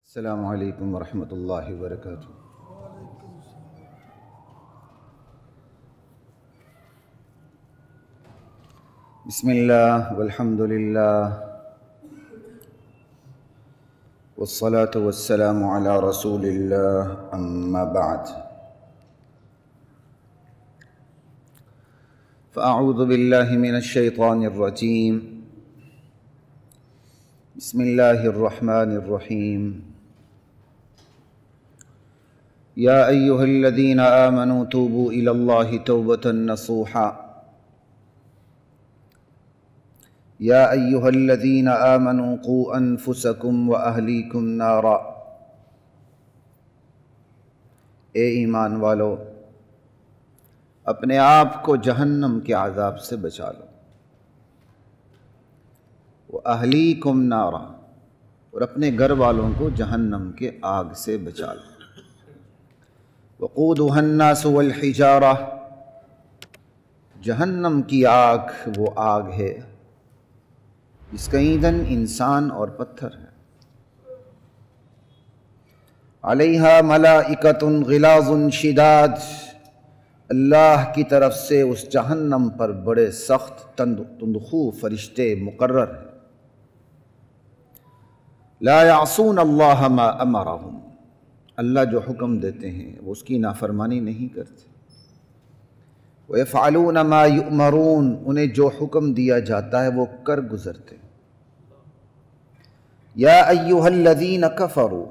السلام علیکم ورحمۃ اللہ وبرکاتہ۔ بسم اللہ والحمد للہ والصلاة والسلام علی رسول اللہ، اما بعد فاعوذ باللہ من الشیطان الرجیم، بسم اللہ الرحمن الرحیم۔ یا ایہا الذین آمنوا توبوا الی اللہ توبۃ نصوحا، یا ایہا الذین آمنوا قوا انفسکم واہلیکم نارا، اے ایمان والو اپنے آپ کو جہنم کے عذاب سے بچا لو، واہلیکم نارا، اور اپنے گھر والوں کو جہنم کے آگ سے بچا لو۔ وقودها الناس والحجارہ، جہنم کی آگ وہ آگ ہے جس کا ایندھن انسان اور پتھر ہے۔ علیہا ملائکۃ غلاظ شداد، اللہ کی طرف سے اس جہنم پر بڑے سخت تندخو فرشتے مقرر ہیں۔ لا یعصون اللہ ما امرہم، اللہ جو حکم دیتے ہیں وہ اس کی نافرمانی نہیں کرتے۔ وَيَفْعَلُونَ مَا يُؤْمَرُونَ، انہیں جو حکم دیا جاتا ہے وہ کر گزرتے۔ یا ایہا الذین کفروا،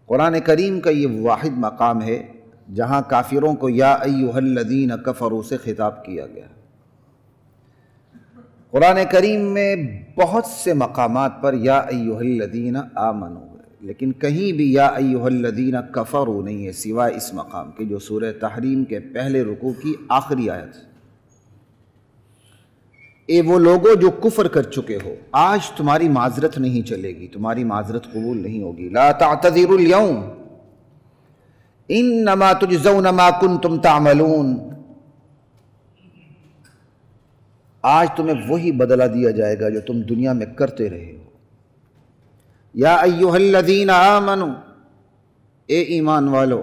قرآن کریم کا یہ واحد مقام ہے جہاں کافروں کو یا ایہا الذین کفروا سے خطاب کیا گیا۔ قرآن کریم میں بہت سے مقامات پر یا ایہا الذین آمنوا، لیکن کہیں بھی یا ایہا الذین کفروا نہیں ہے سوائے اس مقام کے جو سورہ تحریم کے پہلے رکوع کی آخری آیت ہے۔ اے وہ لوگوں جو کفر کر چکے ہو، آج تمہاری معذرت نہیں چلے گی، تمہاری معذرت قبول نہیں ہوگی۔ لا تعتذروا اليوم انما تجزون ما کنتم تعملون، آج تمہیں وہی بدلہ دیا جائے گا جو تم دنیا میں کرتے رہے ہو۔ یا ایہا الذین آمنوا، اے ایمان والو،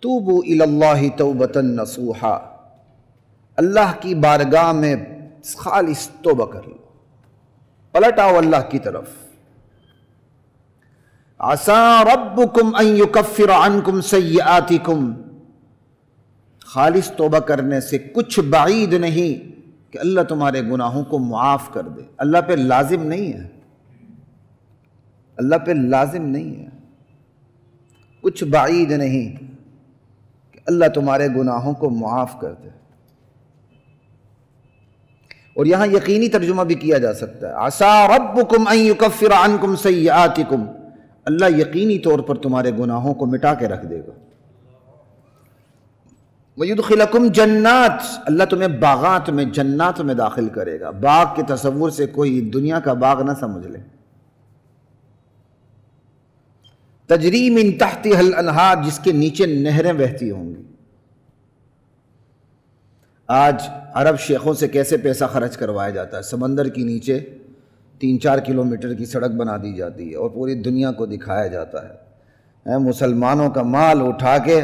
توبوا الی اللہ توبۃ نصوحا، اللہ کی بارگاہ میں خالص توبہ کر لو، پلٹ آؤ اللہ کی طرف۔ عسیٰ ربکم ان یکفر عنکم سیئاتکم، خالص توبہ کرنے سے کچھ بعید نہیں کہ اللہ تمہارے گناہوں کو معاف کر دے۔ اللہ پہ لازم نہیں ہے، اللہ پہ لازم نہیں ہے، کچھ بعید نہیں کہ اللہ تمہارے گناہوں کو معاف کر دے۔ اور یہاں یقینی ترجمہ بھی کیا جا سکتا ہے، عسیٰ ربکم ان یکفر عنکم سیئاتکم، اللہ یقینی طور پر تمہارے گناہوں کو مٹا کے رکھ دے گا۔ وَيُدْخِلَكُمْ جنات، اللہ تمہیں باغات میں جنات میں داخل کرے گا۔ باغ کے تصور سے کوئی دنیا کا باغ نہ سمجھ لے۔ تجری من تحتها الانہار، جس کے نیچے نہریں بہتی ہوں گی۔ آج عرب شیخوں سے کیسے پیسہ خرچ کروایا جاتا ہے، سمندر کے نیچے 3-4 کلومیٹر کی سڑک بنا دی جاتی ہے اور پوری دنیا کو دکھایا جاتا ہے۔ مسلمانوں کا مال اٹھا کے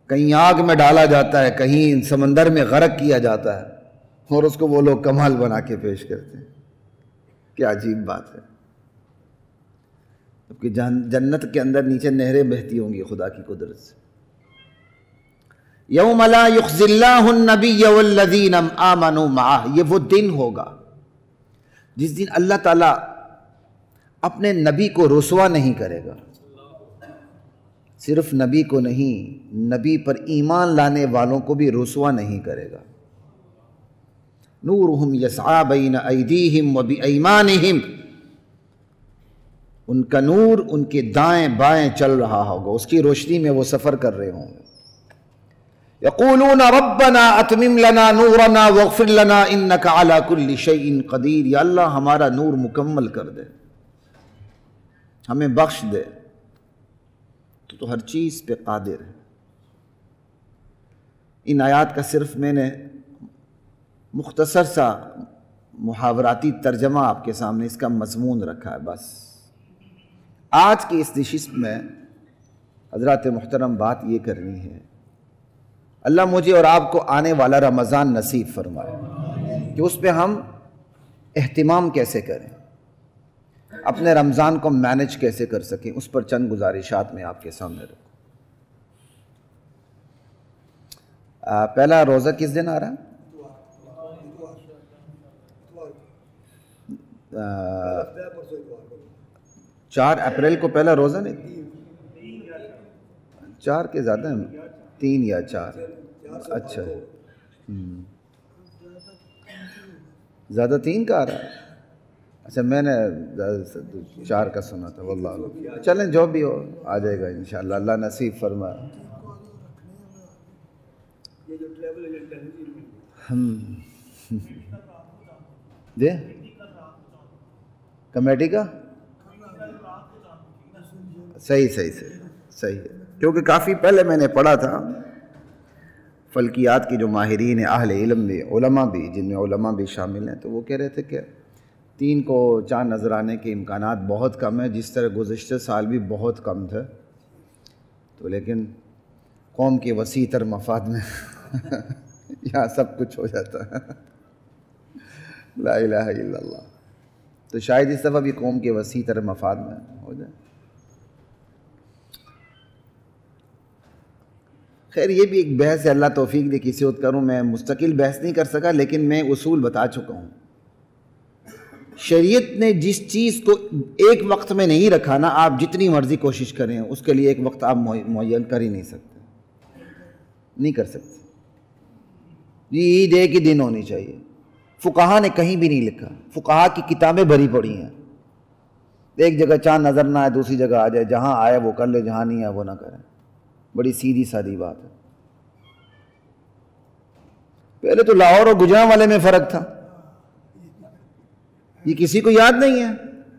کہیں آگ میں ڈالا جاتا ہے، کہیں سمندر میں غرق کیا جاتا ہے، اور اس کو وہ لوگ کمال بنا کے پیش کرتے ہیں۔ کیا عجیب بات ہے، کہ جنت کے اندر نیچے نہریں بہتی ہوں گی خدا کی قدرت سے۔ یوم لا یخزی اللہ النبی والذین آمنوا معہ، یہ وہ دن ہوگا جس دن اللہ تعالیٰ اپنے نبی کو رسوا نہیں کرے گا۔ صرف نبی کو نہیں، نبی پر ایمان لانے والوں کو بھی رسوا نہیں کرے گا۔ نورہم یسعی بین ایدیہم وبایمانہم، ان کا نور ان کے دائیں بائیں چل رہا ہوگا، اس کی روشنی میں وہ سفر کر رہے ہوں گے۔ یقولون ربنا اتمم لنا نورنا واغفر لنا انک علی کل شیء قدیر، یا اللہ ہمارا نور مکمل کر دے، ہمیں بخش دے، تو ہر چیز پہ قادر ہے۔ ان آیات کا صرف میں نے مختصر سا محاوراتی ترجمہ آپ کے سامنے اس کا مضمون رکھا ہے بس۔ آج کی اس نشست میں حضرات محترم بات یہ کرنی ہے، اللہ مجھے اور آپ کو آنے والا رمضان نصیب فرمائے کہ اس پہ ہم اہتمام کیسے کریں، اپنے رمضان کو مینج کیسے کر سکیں، اس پر چند گزارشات میں آپ کے سامنے رکھوں۔ پہلا روزہ کس دن آ رہا ہے؟ 4 اپریل کو پہلا روزہ نہیں؟ 4 کے زیادہ ہیں، 3 یا 4؟ اچھا، زیادہ 3 کا آ رہا ہے؟ اچھا میں نے 4 کا سنا تھا، واللہ عالم۔ چلیں جو بھی ہو آ جائے گا انشاءاللہ، اللہ نصیب فرمائے۔ جی کمیٹی کا صحیح ہے، کیونکہ کافی پہلے میں نے پڑھا تھا فلکیات کی جو ماہرین ہیں، اہل علم بھی، علماء بھی، جن میں علماء بھی شامل ہیں، تو وہ کہہ رہے تھے کہ 3 کو چاند نظر آنے کے امکانات بہت کم ہیں، جس طرح گزشتہ سال بھی بہت کم تھے، تو لیکن قوم کے وسیع تر مفاد میں یہاں سب کچھ ہو جاتا ہے، لا الہ الا اللہ، تو شاید اس دفعہ بھی قوم کے وسیع تر مفاد میں ہو جائے۔ خیر یہ بھی ایک بحث ہے، اللہ توفیق دے کسی وقت کروں، میں مستقل بحث نہیں کر سکا، لیکن میں اصول بتا چکا ہوں۔ شریعت نے جس چیز کو ایک وقت میں نہیں رکھا نا، آپ جتنی مرضی کوشش کریں اس کے لیے ایک وقت آپ معین کر ہی نہیں سکتے، نہیں کر سکتے۔ یہ عید ایک ہی دن ہونی چاہیے، فقہا نے کہیں بھی نہیں لکھا، فقہا کی کتابیں بھری پڑی ہیں، ایک جگہ چاند نظر نہ آئے دوسری جگہ آ جائے، جہاں آئے وہ کر لے، جہاں نہیں آئے وہ نہ کرے، بڑی سیدھی سادی بات ہے۔ پہلے تو لاہور اور گجرانوالے میں فرق تھا، یہ کسی کو یاد نہیں ہے،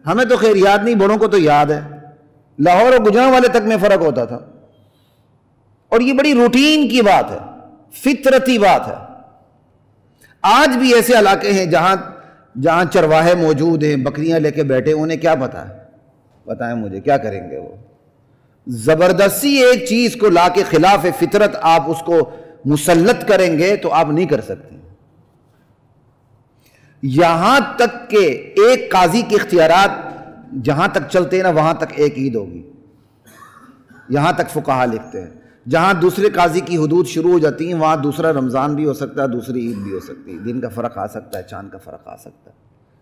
ہمیں تو خیر یاد نہیں، بڑوں کو تو یاد ہے، لاہور اور گجرانوالے تک میں فرق ہوتا تھا، اور یہ بڑی روٹین کی بات ہے، فطرتی بات ہے۔ آج بھی ایسے علاقے ہیں جہاں چرواہے موجود ہیں، بکریاں لے کے بیٹھے، انہیں کیا پتا ہے؟ بتائیں مجھے کیا کریں گے وہ؟ زبردستی ایک چیز کو لا کے خلاف فطرت آپ اس کو مسلط کریں گے تو آپ نہیں کر سکتے۔ یہاں تک کہ ایک قاضی کے اختیارات جہاں تک چلتے ہیں نا، وہاں تک ایک عید ہوگی، یہاں تک فقہا لکھتے ہیں۔ جہاں دوسرے قاضی کی حدود شروع ہو جاتی ہیں وہاں دوسرا رمضان بھی ہو سکتا ہے، دوسری عید بھی ہو سکتی ہے، دن کا فرق آ سکتا ہے، چاند کا فرق آ سکتا ہے۔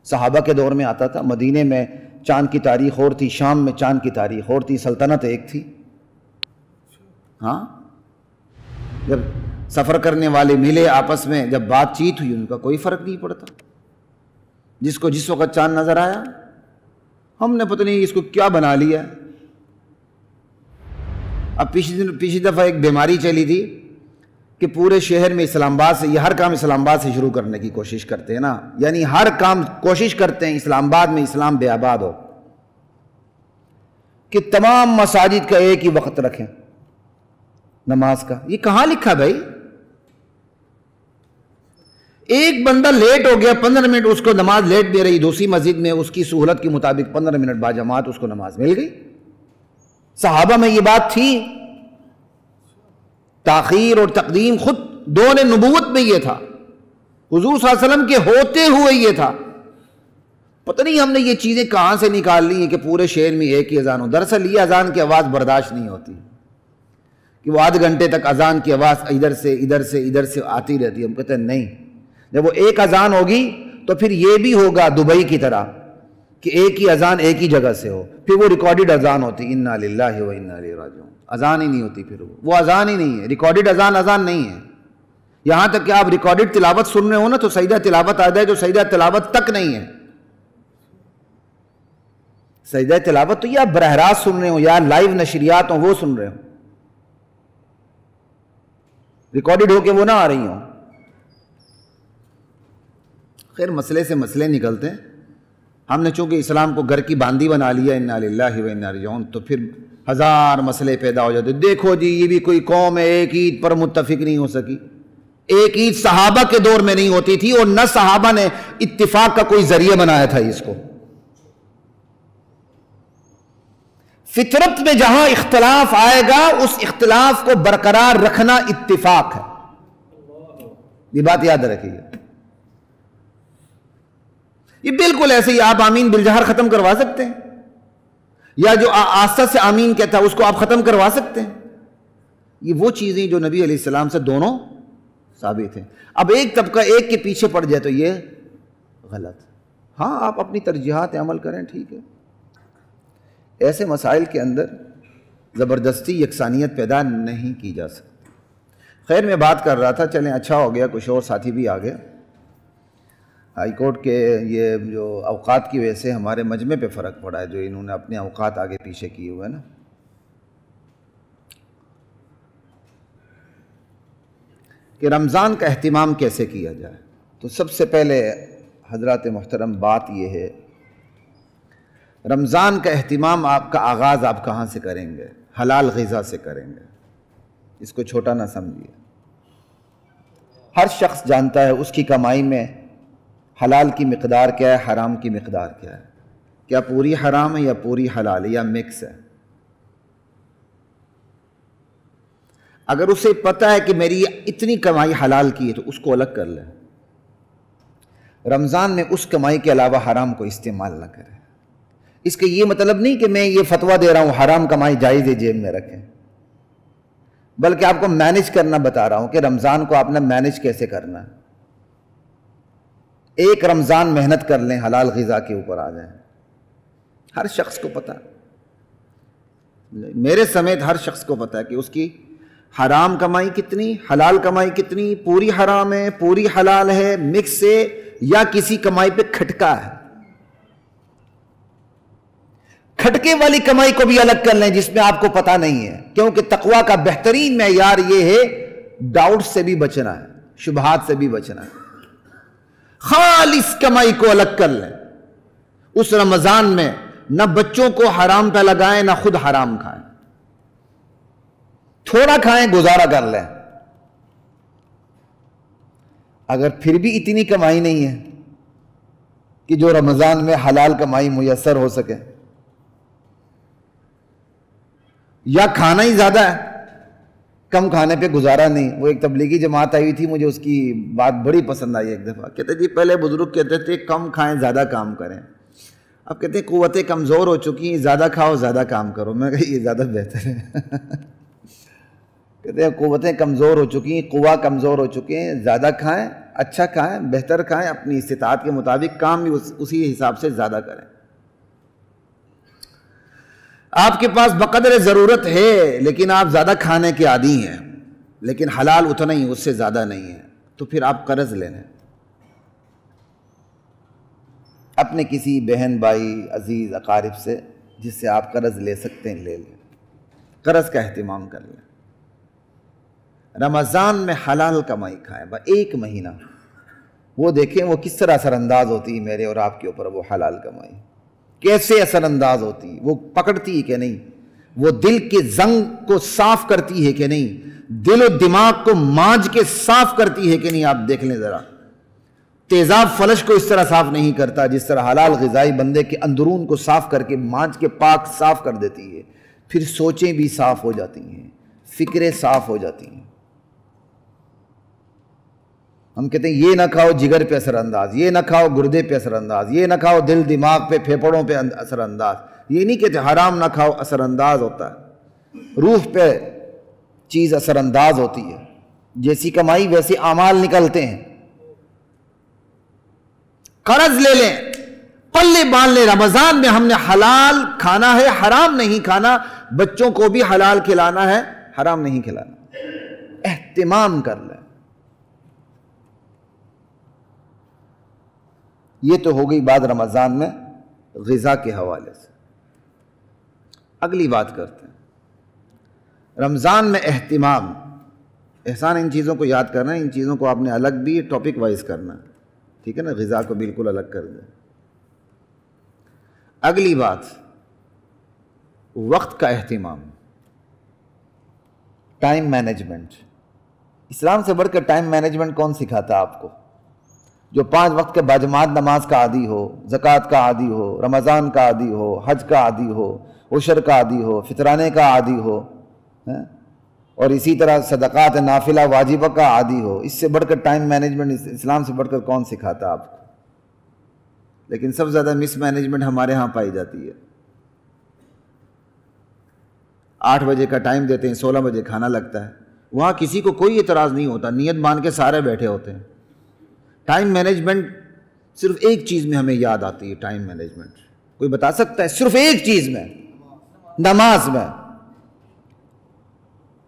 صحابہ کے دور میں آتا تھا، مدینے میں چاند کی تاریخ اور تھی، شام میں چاند کی تاریخ اور تھی، سلطنت ایک تھی۔ ہاں جب سفر کرنے والے ملے آپس میں، جب بات چیت ہوئی، ان کا کوئی فرق نہیں پڑتا، جس کو جس وقت چاند نظر آیا، ہم نے پتہ نہیں اس کو کیا بنا لیا۔ اب پچھلی دفعہ ایک بیماری چلی تھی کہ پورے شہر میں اسلام آباد سے، یہ ہر کام اسلام آباد سے شروع کرنے کی کوشش کرتے ہیں نا، یعنی ہر کام کوشش کرتے ہیں اسلام آباد میں اسلام بے آباد ہو، کہ تمام مساجد کا ایک ہی وقت رکھیں نماز کا۔ یہ کہاں لکھا بھائی؟ ایک بندہ لیٹ ہو گیا 15 منٹ، اس کو نماز لیٹ دے رہی، دوسری مسجد میں اس کی سہولت کے مطابق 15 منٹ بعد جماعت اس کو نماز مل گئی۔ صحابہ میں یہ بات تھی، تاخیر اور تقدیم خود دور نبوت میں یہ تھا، حضور صلی اللہ علیہ وسلم کے ہوتے ہوئے یہ تھا۔ پتہ نہیں ہم نے یہ چیزیں کہاں سے نکال لی ہیں کہ پورے شہر میں ایک ہی اذان ہو۔ دراصل یہ اذان کی آواز برداشت نہیں ہوتی کہ وہ آدھ گھنٹے تک اذان کی آواز ادھر سے آتی رہتی ہے۔ ہم کہتے ہیں نہیں، جب وہ ایک اذان ہوگی تو پھر یہ بھی ہوگا دبئی کی طرح کہ ایک ہی اذان ایک ہی جگہ سے ہو، پھر وہ ریکارڈڈ اذان ہوتی، انا للہ و انا الیہ راجعون، اذان ہی نہیں ہوتی، پھر وہ اذان ہی نہیں ہے، ریکارڈڈ اذان نہیں ہے۔ یہاں تک کہ آپ ریکارڈڈ تلاوت سن رہے ہو نا تو سجدہ تلاوت آ جائے، جو سجدہ تلاوت تک نہیں ہے۔ سجدہ تلاوت تو یا براہ راست سن رہے ہو یا لائیو نشریات ہوں وہ سن رہے ہو، ریکارڈڈ ہو کے وہ نہ آ رہی ہوں۔ خیر مسئلے سے مسئلے نکلتے ہیں، ہم نے چونکہ اسلام کو گھر کی باندھی بنا لیا، انا للہ و انا الیہ راجعون، تو پھر ہزار مسئلے پیدا ہو جاتے۔ دیکھو جی یہ بھی کوئی قوم ہے ایک عید پر متفق نہیں ہو سکی، ایک عید صحابہ کے دور میں نہیں ہوتی تھی، اور نہ صحابہ نے اتفاق کا کوئی ذریعہ بنایا تھا اس کو۔ فطرت میں جہاں اختلاف آئے گا اس اختلاف کو برقرار رکھنا اتفاق ہے. یہ بات یاد رکھیے. یہ بالکل ایسے ہی آپ آمین بالجہر ختم کروا سکتے ہیں، یا جو آستہ سے آمین کہتا ہے اس کو آپ ختم کروا سکتے ہیں. یہ وہ چیزیں جو نبی علیہ السلام سے دونوں ثابت ہیں. اب ایک طبقہ ایک کے پیچھے پڑ جائے تو یہ غلط. ہاں آپ اپنی ترجیحات عمل کریں، ٹھیک ہے. ایسے مسائل کے اندر زبردستی یکسانیت پیدا نہیں کی جا سکتی. خیر میں بات کر رہا تھا، چلیں اچھا ہو گیا کچھ اور ساتھی بھی آ گئے. ہائی کورٹ کے یہ جو اوقات کی وجہ سے ہمارے مجمع پہ فرق پڑا ہے، جو انہوں نے اپنے اوقات آگے پیچھے کیے ہوئے نا. کہ رمضان کا اہتمام کیسے کیا جائے. تو سب سے پہلے حضرات محترم بات یہ ہے، رمضان کا اہتمام آپ کا آغاز آپ کہاں سے کریں گے؟ حلال غذا سے کریں گے. اس کو چھوٹا نہ سمجھیے. ہر شخص جانتا ہے اس کی کمائی میں حلال کی مقدار کیا ہے، حرام کی مقدار کیا ہے. کیا پوری حرام ہے یا پوری حلال ہے یا مکس ہے؟ اگر اسے پتہ ہے کہ میری اتنی کمائی حلال کی ہے تو اس کو الگ کر لے. رمضان میں اس کمائی کے علاوہ حرام کو استعمال نہ کرے. اس کا یہ مطلب نہیں کہ میں یہ فتویٰ دے رہا ہوں حرام کمائی جائز ہے جیب میں رکھیں، بلکہ آپ کو مینج کرنا بتا رہا ہوں کہ رمضان کو آپ نے مینج کیسے کرنا ہے. ایک رمضان محنت کر لیں، حلال غذا کے اوپر آ جائیں. ہر شخص کو پتہ، میرے سمیت ہر شخص کو پتہ ہے کہ اس کی حرام کمائی کتنی، حلال کمائی کتنی، پوری حرام ہے، پوری حلال ہے، مکس ہے، یا کسی کمائی پہ کھٹکا ہے. کھٹکے والی کمائی کو بھی الگ کر لیں جس میں آپ کو پتہ نہیں ہے، کیونکہ تقویٰ کا بہترین معیار یہ ہے ڈاؤٹ سے بھی بچنا ہے، شبہات سے بھی بچنا ہے. خالص کمائی کو الگ کر لیں. اس رمضان میں نہ بچوں کو حرام پہ لگائیں نہ خود حرام کھائیں. تھوڑا کھائیں، گزارا کر لیں. اگر پھر بھی اتنی کمائی نہیں ہے کہ جو رمضان میں حلال کمائی میسر ہو سکے، یا کھانا ہی زیادہ ہے، کم کھانے پہ گزارا نہیں. وہ ایک تبلیغی جماعت آئی تھی، مجھے اس کی بات بڑی پسند آئی. ایک دفعہ کہتے جی پہلے بزرگ کہتے تھے کم کھائیں زیادہ کام کریں. اب کہتے ہیں قوتیں کمزور ہو چکی ہیں، زیادہ کھاؤ زیادہ کام کرو. میں کہا یہ زیادہ بہتر ہے. کہتے ہیں قوتیں کمزور ہو چکی ہیں، قوا کمزور ہو چکے ہیں، زیادہ کھائیں، اچھا کھائیں، بہتر کھائیں، اپنی استطاعت کے مطابق کام بھی اسی حساب سے زیادہ کریں. آپ کے پاس بقدر ضرورت ہے لیکن آپ زیادہ کھانے کے عادی ہیں، لیکن حلال اتنا ہی، اس سے زیادہ نہیں ہے، تو پھر آپ قرض لے لیں. اپنے کسی بہن بھائی عزیز اقارب سے جس سے آپ قرض لے سکتے ہیں لے لیں. قرض کا اہتمام کر لیں. رمضان میں حلال کمائی کھائیں. ایک مہینہ وہ دیکھیں وہ کس طرح اثر انداز ہوتی ہے میرے اور آپ کے اوپر. وہ حلال کمائی کیسے اثر انداز ہوتی ہے، وہ پکڑتی ہے کہ نہیں، وہ دل کے زنگ کو صاف کرتی ہے کہ نہیں، دل و دماغ کو مانج کے صاف کرتی ہے کہ نہیں. آپ دیکھ لیں ذرا. تیزاب فلش کو اس طرح صاف نہیں کرتا جس طرح حلال غذائی بندے کے اندرون کو صاف کر کے مانج کے پاک صاف کر دیتی ہے. پھر سوچیں بھی صاف ہو جاتی ہیں، فکریں صاف ہو جاتی ہیں. ہم کہتے ہیں یہ نہ کھاؤ جگر پہ اثر انداز، یہ نہ کھاؤ گردے پہ اثر انداز، یہ نہ کھاؤ دل دماغ پہ پھیپھڑوں پہ اثر انداز. یہ نہیں کہتے حرام نہ کھاؤ، اثر انداز ہوتا ہے. روح پہ چیز اثر انداز ہوتی ہے. جیسی کمائی ویسے اعمال نکلتے ہیں. قرض لے لیں، پلے باندھ لیں. رمضان میں ہم نے حلال کھانا ہے، حرام نہیں کھانا. بچوں کو بھی حلال کھلانا ہے، حرام نہیں کھلانا. اہتمام کر لیں. یہ تو ہو گئی بات رمضان میں غذا کے حوالے سے. اگلی بات کرتے ہیں رمضان میں اہتمام. احسان ان چیزوں کو یاد کرنا ہے، ان چیزوں کو آپ نے الگ بھی ٹاپک وائز کرنا ہے، ٹھیک ہے نا. غذا کو بالکل الگ کر دیں. اگلی بات وقت کا اہتمام، ٹائم مینجمنٹ. اسلام سے بڑھ کر ٹائم مینجمنٹ کون سکھاتا آپ کو؟ جو 5 وقت کے باجماعت نماز کا عادی ہو، زکوٰۃ کا عادی ہو، رمضان کا عادی ہو، حج کا عادی ہو، عشر کا عادی ہو، فطرانے کا عادی ہو، اور اسی طرح صدقات نافلہ واجبہ کا عادی ہو. اس سے بڑھ کر ٹائم مینجمنٹ اسلام سے بڑھ کر کون سکھاتا آپ کو؟ لیکن سب سے زیادہ مس مینجمنٹ ہمارے ہاں پائی جاتی ہے. 8 بجے کا ٹائم دیتے ہیں، 16 بجے کھانا لگتا ہے. وہاں کسی کو کوئی اعتراض نہیں ہوتا، نیت مان کے سارے بیٹھے ہوتے ہیں. ٹائم مینجمنٹ صرف ایک چیز میں ہمیں یاد آتی ہے. ٹائم مینجمنٹ کوئی بتا سکتا ہے؟ صرف ایک چیز میں، نماز میں.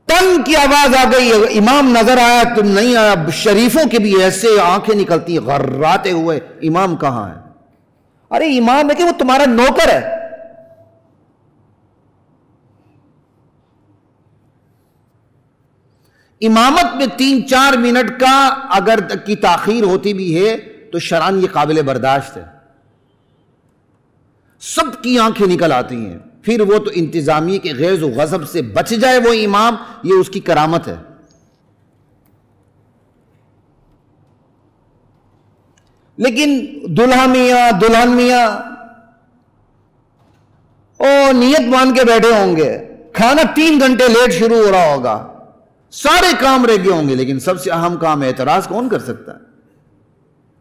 ٹن کی آواز آ گئی، امام نظر آیا تم نہیں آیا. شریفوں کے بھی ایسے آنکھیں نکلتی ہیں غراتے ہوئے، امام کہاں ہے؟ ارے امام ہے کہ وہ تمہارا نوکر ہے. امامت میں 3-4 منٹ کا اگر کی تاخیر ہوتی بھی ہے تو شرعاً یہ قابل برداشت ہے. سب کی آنکھیں نکل آتی ہیں. پھر وہ تو انتظامیہ کے غیظ و غضب سے بچ جائے وہ امام، یہ اس کی کرامت ہے. لیکن دلہن میاں نیت مان کے بیٹھے ہوں گے، کھانا 3 گھنٹے لیٹ شروع ہو رہا ہوگا، سارے کام رہ گئے ہوں گے، لیکن سب سے اہم کام ہے اعتراض. کون کر سکتا ہے؟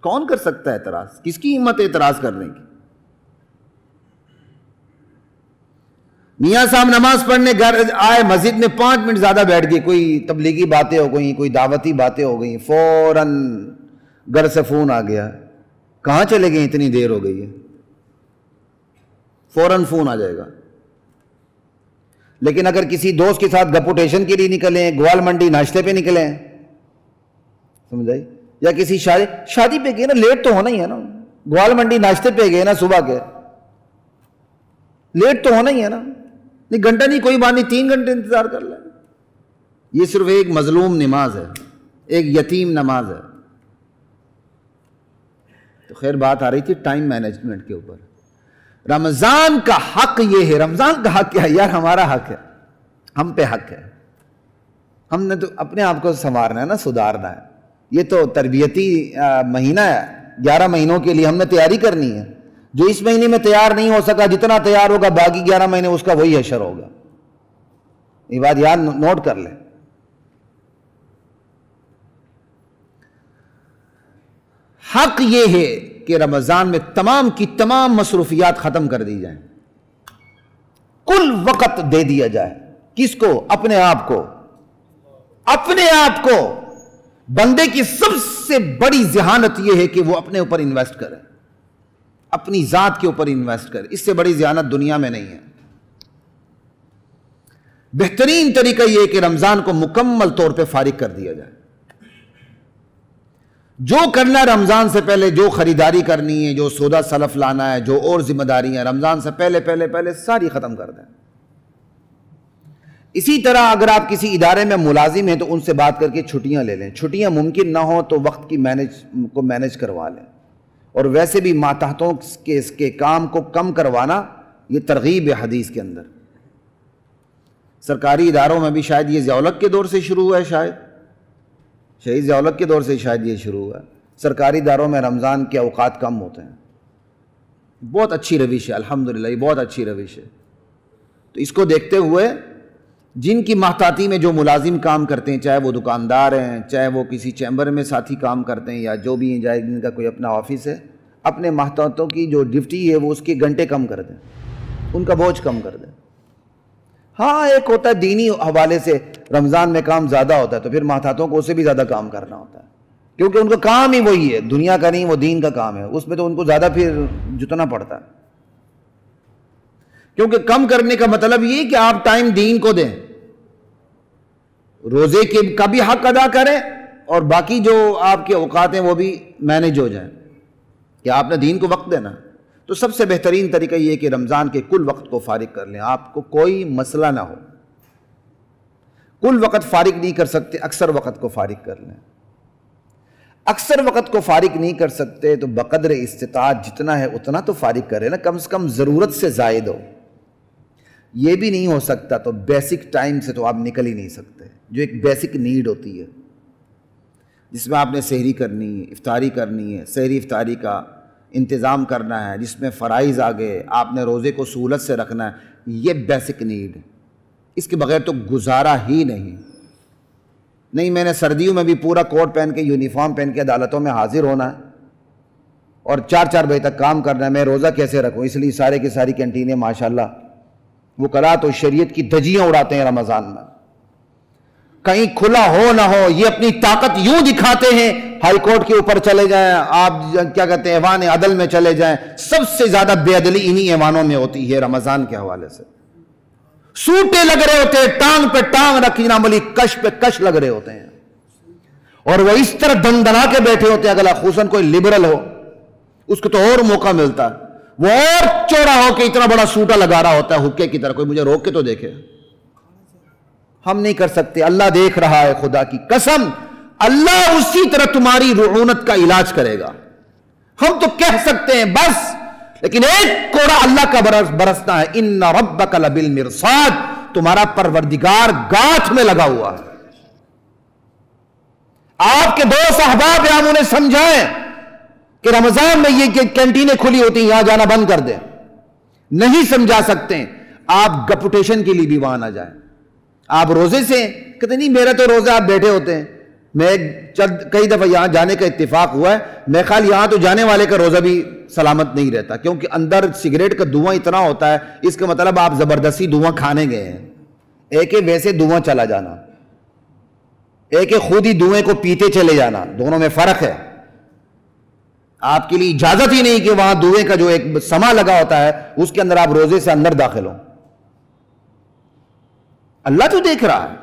کون کر سکتا ہے اعتراض؟ کس کی ہمت ہے اعتراض کرنے کی؟ میاں صاحب نماز پڑھنے گھر آئے، مسجد میں 5 منٹ زیادہ بیٹھ گئے، کوئی تبلیغی باتیں ہو گئیں، کوئی دعوتی باتیں ہو گئیں، فوراً گھر سے فون آ گیا، کہاں چلے گئے اتنی دیر ہو گئی ہے. فوراً فون آ جائے گا. لیکن اگر کسی دوست کے ساتھ گپوٹیشن کے لیے نکلیں، گوال منڈی ناشتے پہ نکلیں، سمجھائی، یا کسی شادی پہ گئے نا، لیٹ تو ہونا ہی ہے نا. گوال منڈی ناشتے پہ گئے نا صبح کے، لیٹ تو ہونا ہی ہے نا. نہیں گھنٹہ نہیں، کوئی بات نہیں، 3 گھنٹے انتظار کر لیں. یہ صرف ایک مظلوم نماز ہے، ایک یتیم نماز ہے. تو خیر بات آ رہی تھی ٹائم مینجمنٹ کے اوپر. رمضان کا حق یہ ہے. رمضان کا حق کیا ہے یار؟ ہمارا حق ہے، ہم پہ حق ہے. ہم نے تو اپنے آپ کو سنوارنا ہے نا، سدھارنا ہے. یہ تو تربیتی مہینہ ہے، 11 مہینوں کے لیے ہم نے تیاری کرنی ہے. جو اس مہینے میں تیار نہیں ہو سکا، جتنا تیار ہوگا باقی 11 مہینے اس کا وہی حشر ہوگا. یہ بات یاد نوٹ کر لیں. حق یہ ہے کہ رمضان میں تمام کی تمام مصروفیات ختم کر دی جائیں، کل وقت دے دیا جائے. کس کو؟ اپنے آپ کو. اپنے آپ کو. بندے کی سب سے بڑی ذہانت یہ ہے کہ وہ اپنے اوپر انویسٹ کرے، اپنی ذات کے اوپر انویسٹ کرے. اس سے بڑی ذہانت دنیا میں نہیں ہے. بہترین طریقہ یہ ہے کہ رمضان کو مکمل طور پہ فارغ کر دیا جائے. جو کرنا ہے رمضان سے پہلے، جو خریداری کرنی ہے، جو سودا سلف لانا ہے، جو اور ذمہ داری ہیں، رمضان سے پہلے ساری ختم کر دیں. اسی طرح اگر آپ کسی ادارے میں ملازم ہیں تو ان سے بات کر کے چھٹیاں لے لیں. چھٹیاں ممکن نہ ہوں تو وقت کی مینج کروا لیں. اور ویسے بھی ماتحتوں کے کام کو کم کروانا یہ ترغیب ہے حدیث کے اندر. سرکاری اداروں میں بھی شاید یہ ضیاء الحق کے دور سے شروع ہوا ہے، شاید شہید ضیاء الحق کے دور سے شاید یہ شروع ہوا ہے. سرکاری اداروں میں رمضان کے اوقات کم ہوتے ہیں. بہت اچھی روش ہے، الحمدللہ یہ بہت اچھی روش ہے. تو اس کو دیکھتے ہوئے جن کی محتاطی میں جو ملازم کام کرتے ہیں، چاہے وہ دکاندار ہیں، چاہے وہ کسی چیمبر میں ساتھی کام کرتے ہیں، یا جو بھی ہیں، چاہے جن کا کوئی اپنا آفس ہے، اپنے محتاطوں کی جو ڈیوٹی ہے وہ اس کے گھنٹے کم کر دیں، ان کا بوجھ کم کر دیں. ہاں ایک ہوتا ہے دینی حوالے سے رمضان میں کام زیادہ ہوتا ہے، تو پھر محتاطوں کو اس سے بھی زیادہ کام کرنا ہوتا ہے، کیونکہ ان کا کام ہی وہی ہے، دنیا کا نہیں، وہ دین کا کام ہے. اس میں تو ان کو زیادہ پھر جتنا پڑتا ہے. کیونکہ کم کرنے کا مطلب یہ کہ آپ ٹائم دین کو دیں، روزے کا بھی حق ادا کریں، اور باقی جو آپ کے اوقات ہیں وہ بھی مینج ہو جائیں، کہ آپ نے دین کو وقت دینا. تو سب سے بہترین طریقہ یہ ہے کہ رمضان کے کل وقت کو فارغ کر لیں. آپ کو کوئی مسئلہ نہ ہو. کل وقت فارغ نہیں کر سکتے، اکثر وقت کو فارغ کر لیں. اکثر وقت کو فارغ نہیں کر سکتے تو بقدر استطاعت جتنا ہے اتنا تو فارغ کریں نا، کم سے کم ضرورت سے زائد ہو. یہ بھی نہیں ہو سکتا تو بیسک ٹائم سے تو آپ نکل ہی نہیں سکتے، جو ایک بیسک نیڈ ہوتی ہے، جس میں آپ نے سحری کرنی ہے، افطاری کرنی ہے. سحری افطاری کا انتظام کرنا ہے، جس میں فرائض آگے، آپ نے روزے کو سہولت سے رکھنا ہے، یہ بیسک نیڈ ہے، اس کے بغیر تو گزارا ہی نہیں میں نے سردیوں میں بھی پورا کوٹ پہن کے یونیفارم پہن کے عدالتوں میں حاضر ہونا ہے اور 4 بجے تک کام کرنا ہے، میں روزہ کیسے رکھوں؟ اس لیے سارے کی ساری کینٹینیں ماشاءاللہ وکلاء تو شریعت کی دھجیاں اڑاتے ہیں رمضان میں، کہیں کھلا ہو نہ ہو یہ اپنی طاقت یوں دکھاتے ہیں، ہائی کورٹ کے اوپر چلے جائیں، آپ کیا کہتے ہیں ایوان عدل میں چلے جائیں، سب سے زیادہ بے عدلی انہی ایوانوں میں ہوتی ہے رمضان کے حوالے سے، سوٹے لگ رہے ہوتے ہیں، ٹانگ پہ ٹانگ رکھنا ملی، کش پہ کش لگ رہے ہوتے ہیں، اور وہ اس طرح دندنا کے بیٹھے ہوتے ہیں، اگر خصوصاً کوئی لبرل ہو اس کو تو اور موقع ملتا ہے، وہ اور چوڑا ہو کے اتنا بڑا سوٹا لگا رہا ہوتا ہے حکے کی طرح، کوئی مجھے روک کے تو دیکھے۔ ہم نہیں کر سکتے، اللہ دیکھ رہا ہے، خدا کی قسم اللہ اسی طرح تمہاری رعونت کا علاج کرے گا۔ ہم تو کہہ سکتے ہیں بس، لیکن ایک کوڑا اللہ کا برسنا ہے، ان ربک لبالمرصاد، تمہارا پروردگار گاٹھ میں لگا ہوا ہے۔ آپ کے دوست احباب ہم انہیں سمجھائیں کہ رمضان میں یہ کینٹینیں کھلی ہوتی ہیں، یہاں جانا بند کر دیں، نہیں سمجھا سکتے، آپ گپوٹیشن کے لیے بھی وہاں نہ جائیں۔ آپ روزے سے کہتے نہیں میرا تو روزہ، آپ بیٹھے ہوتے ہیں، میں کئی دفعہ یہاں جانے کا اتفاق ہوا ہے، میں خیال یہاں تو جانے والے کا روزہ بھی سلامت نہیں رہتا، کیونکہ اندر سگریٹ کا دھواں اتنا ہوتا ہے، اس کا مطلب آپ زبردستی دھواں کھانے گئے ہیں، ایک ہے ویسے دھواں چلا جانا، ایک ہے خود ہی دھوئیں کو پیتے چلے جانا، دونوں میں فرق ہے۔ آپ کے لیے اجازت ہی نہیں کہ وہاں دھوئیں کا جو ایک سما لگا ہوتا ہے اس کے اندر آپ روزے سے اندر داخل ہوں، اللہ تو دیکھ رہا ہے۔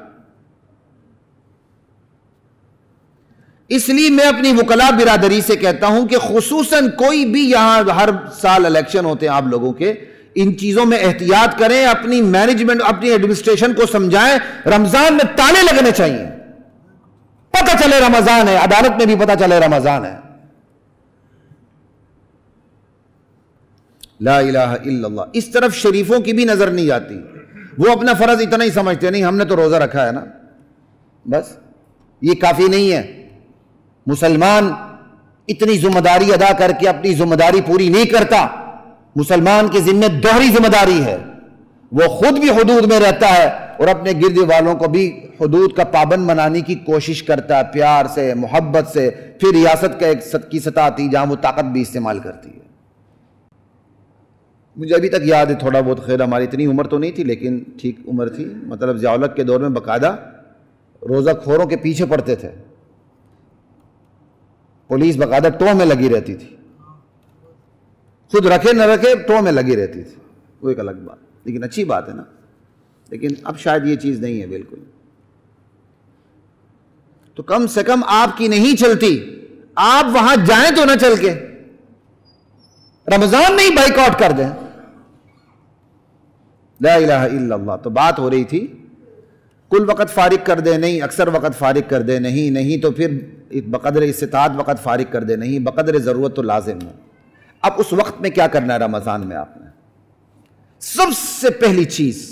اس لیے میں اپنی وکلاء برادری سے کہتا ہوں کہ خصوصاً کوئی بھی یہاں ہر سال الیکشن ہوتے ہیں آپ لوگوں کے، ان چیزوں میں احتیاط کریں، اپنی مینجمنٹ اپنی ایڈمنسٹریشن کو سمجھائیں، رمضان میں تالے لگنے چاہیے، پتہ چلے رمضان ہے، عدالت میں بھی پتہ چلے رمضان ہے۔ لا الہ الا اللہ۔ اس طرف شریفوں کی بھی نظر نہیں آتی، وہ اپنا فرض اتنا ہی سمجھتے نہیں، ہم نے تو روزہ رکھا ہے نا، بس یہ کافی نہیں ہے۔ مسلمان اتنی ذمہ داری ادا کر کے اپنی ذمہ داری پوری نہیں کرتا، مسلمان کے ذمہ دوہری ذمہ داری ہے، وہ خود بھی حدود میں رہتا ہے اور اپنے گرد والوں کو بھی حدود کا پابند بنانے کی کوشش کرتا ہے، پیار سے، محبت سے، پھر ریاست کا ایک کی سطح آتی جہاں وہ طاقت بھی استعمال کرتی ہے۔ مجھے ابھی تک یاد ہے تھوڑا بہت، خیر ہماری اتنی عمر تو نہیں تھی لیکن ٹھیک عمر تھی، مطلب ضیاء الحق کے دور میں باقاعدہ روزہ کھوروں کے پیچھے پڑتے تھے، پولیس باقاعدہ ٹو میں لگی رہتی تھی، خود رکھے نہ رکھے ٹو میں لگی رہتی تھی، وہ ایک الگ بات، لیکن اچھی بات ہے نا، لیکن اب شاید یہ چیز نہیں ہے بالکل۔ تو کم سے کم آپ کی نہیں چلتی، آپ وہاں جائیں تو نہ چل کے، رمضان نہیں بائیک آؤٹ کر دیں۔ لا الہ الا اللہ۔ تو بات ہو رہی تھی کل وقت فارغ کر دے، نہیں اکثر وقت فارغ کر دے، نہیں تو پھر بقدر استطاعت وقت فارغ کر دے، نہیں بقدر ضرورت تو لازم ہے۔ اب اس وقت میں کیا کرنا ہے رمضان میں؟ آپ نے سب سے پہلی چیز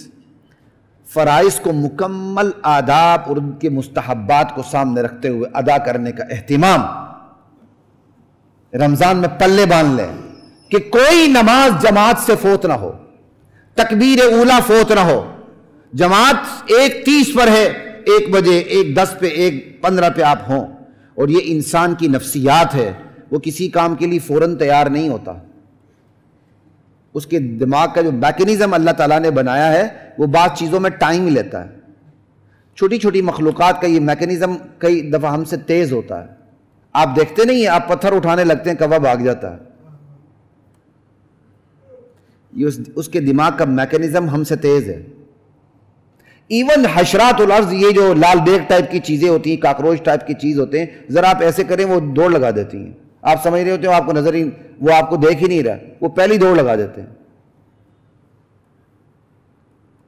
فرائض کو مکمل آداب اور ان کے مستحبات کو سامنے رکھتے ہوئے ادا کرنے کا اہتمام رمضان میں پلے باندھ لیں کہ کوئی نماز جماعت سے فوت نہ ہو، تکبیر اولیٰ فوت نہ ہو، جماعت 1:30 پر ہے، 1 بجے 1:10 پہ 1:15 پہ آپ ہوں، اور یہ انسان کی نفسیات ہے، وہ کسی کام کے لیے فوراً تیار نہیں ہوتا، اس کے دماغ کا جو میکینزم اللہ تعالیٰ نے بنایا ہے وہ بعض چیزوں میں ٹائم ہی لیتا ہے، چھوٹی چھوٹی مخلوقات کا یہ میکینزم کئی دفعہ ہم سے تیز ہوتا ہے، آپ دیکھتے نہیں ہیں، آپ پتھر اٹھانے لگتے ہیں کوا بھاگ جاتا ہے، اس کے دماغ کا میکینزم ہم سے تیز ہے۔ ایون حشرات الارض، یہ جو لال بیگ ٹائپ کی چیزیں ہوتی ہیں، کاکروچ ٹائپ کی چیز ہوتے ہیں، ذرا آپ ایسے کریں وہ دوڑ لگا دیتی ہیں، آپ سمجھ رہے ہوتے ہیں آپ کو نظر ہی، وہ آپ کو دیکھ ہی نہیں رہا، وہ پہلی دوڑ لگا دیتے ہیں۔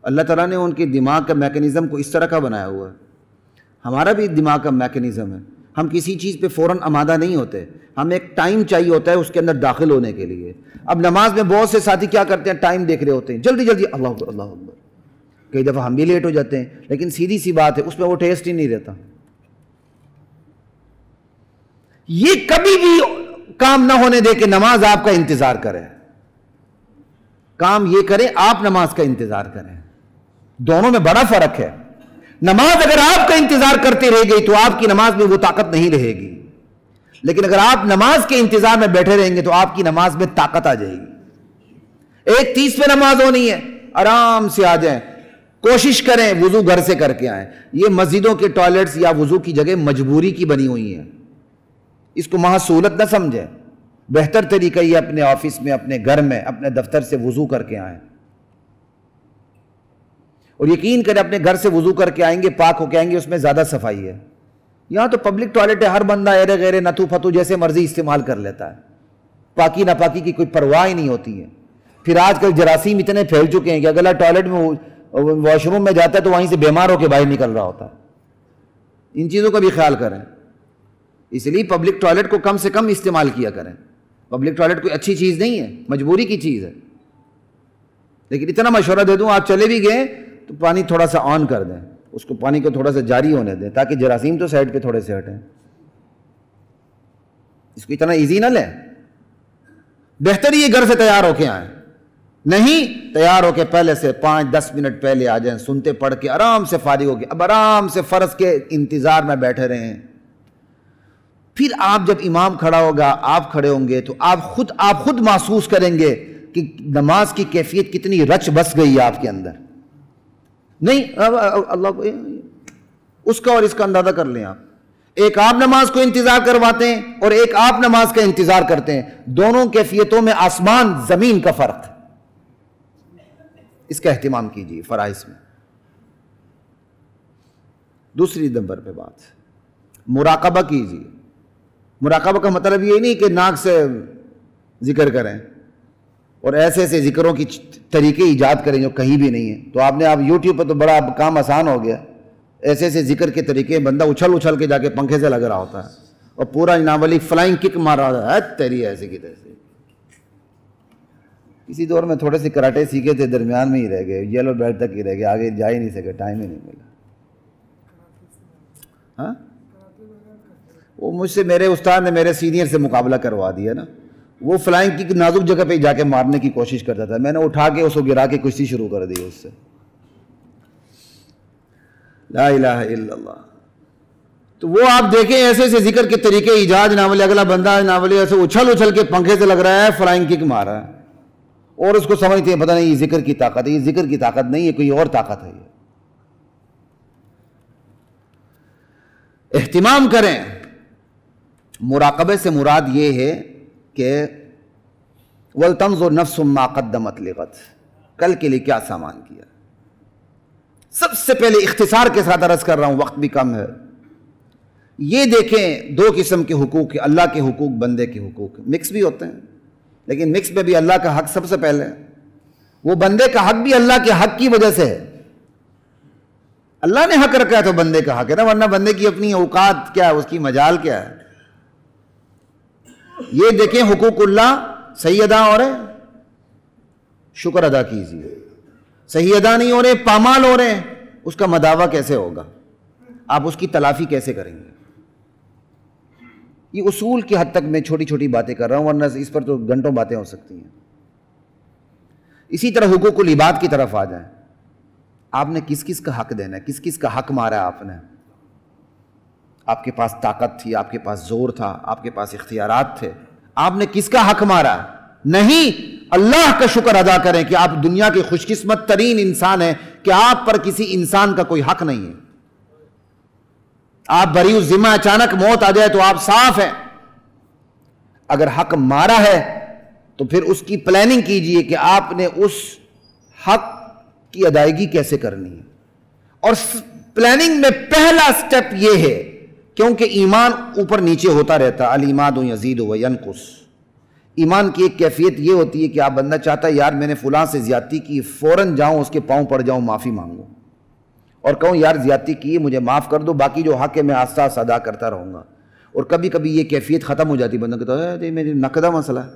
اللہ تعالیٰ نے ان کے دماغ کا میکینزم کو اس طرح کا بنایا ہوا ہے، ہمارا بھی دماغ کا میکینزم ہے، ہم کسی چیز پہ فوراً آمادہ نہیں ہوتے، ہمیں ایک ٹائم چاہیے ہوتا ہے اس کے اندر داخل ہونے کے لیے۔ اب نماز میں بہت سے ساتھی کیا کرتے ہیں، ٹائم دیکھ رہے ہوتے ہیں، جلدی جلدی اللہ اکبر اللہ اکبر، کئی دفعہ ہم بھی لیٹ ہو جاتے ہیں، لیکن سیدھی سی بات ہے اس میں وہ ٹیسٹ ہی نہیں رہتا۔ یہ کام نہ ہونے دے کہ نماز آپ کا انتظار کرے، کام یہ کرے آپ نماز کا انتظار کریں. دونوں میں بڑا فرق ہے. نماز اگر آپ کا انتظار کرتے رہ گئی تو آپ کی نماز میں وہ طاقت نہیں رہے گی، لیکن اگر آپ نماز کے انتظار میں بیٹھے رہیں گے تو آپ کی نماز میں طاقت آ جائے گی. 1:30 پہ نماز ہونی ہے، آرام سے آ جائیں، کوشش کریں وضو گھر سے کر کے آئیں. یہ مسجدوں کے ٹوائلٹس یا وضو کی جگہ مجبوری کی بنی ہوئی ہیں، اس کو محض سہولت نہ سمجھیں. بہتر طریقہ یہ اپنے آفس میں، اپنے گھر میں، اپنے دفتر سے وضو کر کے آئیں. اور یقین کریں اپنے گھر سے وضو کر کے آئیں گے، پاک ہو کے آئیں گے، اس میں زیادہ صفائی ہے. یہاں تو پبلک ٹوائلٹ ہے، ہر بندہ ایرے غیرے نتھو پھتو جیسے مرضی استعمال کر لیتا ہے، پاکی ناپاکی کی کوئی پرواہ ہی نہیں ہوتی ہے. پھر آج کل جراثیم اتنے پھیل چکے ہیں کہ اگلا ٹوائلٹ میں واش روم میں جاتا ہے تو وہیں سے بیمار ہو کے باہر نکل رہا ہوتا ہے. ان چیزوں کا بھی خیال کریں. اس لیے پبلک ٹوائلٹ کو کم سے کم استعمال کیا کریں. پبلک ٹوائلٹ کوئی اچھی چیز نہیں ہے، مجبوری کی چیز ہے. لیکن اتنا مشورہ دے دوں، آپ چلے بھی گئے تو پانی تھوڑا سا آن کر دیں، اس کو پانی کو تھوڑا سا جاری ہونے دیں تاکہ جراثیم تو سائڈ پہ تھوڑے سے ہٹیں. اس کو اتنا ایزی نہ لیں. بہتر یہ گھر سے تیار ہو کے آئیں. نہیں تیار ہو کے پہلے سے 5-10 منٹ پہلے آ جائیں، سنتے پڑھ کے آرام سے فارغ ہو کے اب آرام سے فرض کے انتظار میں بیٹھے رہیں. پھر آپ جب امام کھڑا ہوگا، آپ کھڑے ہوں گے تو آپ خود محسوس کریں گے کہ نماز کی کیفیت کتنی رچ بس گئی ہے آپ کے اندر. نہیں اللہ کو اس کا اور اس کا اندازہ کر لیں. آپ ایک آپ نماز کو انتظار کرواتے ہیں اور ایک آپ نماز کا انتظار کرتے ہیں، دونوں کیفیتوں میں آسمان زمین کا فرق ہے. اس کا اہتمام کیجیے فرائض میں. دوسری نمبر پہ بات مراقبہ کیجیے. مراقبہ کا مطلب یہ نہیں کہ ناک سے ذکر کریں اور ایسے ایسے ذکروں کی طریقے ایجاد کریں جو کہیں بھی نہیں ہیں. تو آپ یوٹیوب پہ تو بڑا کام آسان ہو گیا. ایسے ایسے ذکر کے طریقے بندہ اچھل کے جا کے پنکھے سے لگ رہا ہوتا ہے اور پورا ناولی فلائنگ کک مار رہا ہے تیری ایسے کی تیسے. اسی دور میں تھوڑے سے کراٹے سیکھے تھے، درمیان میں ہی رہ گئے، یلو بیلٹ تک ہی رہ گئے، آگے جا ہی نہیں سکے، ٹائم ہی نہیں ملا. ہاں وہ مجھ سے میرے استاد نے میرے سینئر سے مقابلہ کروا دیا نا. وہ فلائنگ کی نازک جگہ پہ جا کے مارنے کی کوشش کرتا تھا، میں نے اٹھا کے اس کو گرا کے کشتی شروع کر دی اس سے. لا الہ الا اللہ. تو وہ آپ دیکھیں ایسے ایسے ذکر کے طریقے ایجاد، ناولے اگلا بندہ ناولے ایسے اچھل کے پنکھے سے لگ رہا ہے، فلائنگ کک مار رہا ہے اور اس کو سمجھتے ہیں پتہ نہیں یہ ذکر کی طاقت ہے. یہ ذکر کی طاقت نہیں ہے، کوئی اور طاقت ہے. یہ اہتمام کریں. مراقبے سے مراد یہ ہے کہ وَلْتَنْظُرْ نَفْسٌ مَا قَدَّمَتْ لِغَدٍ، کل کے لیے کیا سامان کیا. سب سے پہلے اختصار کے ساتھ عرض کر رہا ہوں، وقت بھی کم ہے. یہ دیکھیں 2 قسم کے حقوق، اللہ کے حقوق، بندے کے حقوق. مکس بھی ہوتے ہیں لیکن مکس میں بھی اللہ کا حق سب سے پہلے ہے. وہ بندے کا حق بھی اللہ کے حق کی وجہ سے ہے. اللہ نے حق رکھا ہے تو بندے کا حق ہے نا، ورنہ بندے کی اپنی اوقات کیا ہے، اس کی مجال کیا ہے. یہ دیکھیں حقوق اللہ صحیح ادا ہو رہے، شکر ادا کیجیے. صحیح ادا نہیں ہو رہے، پامال ہو رہے ہیں، اس کا مداوع کیسے ہوگا، آپ اس کی تلافی کیسے کریں گے. یہ اصول کی حد تک میں چھوٹی چھوٹی باتیں کر رہا ہوں، ورنہ اس پر تو گھنٹوں باتیں ہو سکتی ہیں. اسی طرح حقوق العباد کی طرف آ جائیں. آپ نے کس کس کا حق دینا ہے، کس کس کا حق مارا ہے آپ نے. آپ کے پاس طاقت تھی، آپ کے پاس زور تھا، آپ کے پاس اختیارات تھے، آپ نے کس کا حق مارا؟ نہیں، اللہ کا شکر ادا کریں کہ آپ دنیا کے خوش قسمت ترین انسان ہیں کہ آپ پر کسی انسان کا کوئی حق نہیں ہے. آپ بری الذمہ، اچانک موت آ جائے تو آپ صاف ہیں. اگر حق مارا ہے تو پھر اس کی پلاننگ کیجئے کہ آپ نے اس حق کی ادائیگی کیسے کرنی ہے. اور پلاننگ میں پہلا سٹیپ یہ ہے، کیونکہ ایمان اوپر نیچے ہوتا رہتا، الایمان یزید و ینقص. ایمان کی ایک کیفیت یہ ہوتی ہے کہ آپ بندہ چاہتا ہے یار میں نے فلاں سے زیادتی کی، فوراً جاؤں اس کے پاؤں پڑ جاؤں، معافی مانگوں اور کہوں یار زیادتی کی، مجھے معاف کر دو، باقی جو حق ہے میں آستہ آستہ ادا کرتا رہوں گا. اور کبھی کبھی یہ کیفیت ختم ہو جاتی، بندہ کہتا ہے یہ میری نک کا مسئلہ ہے،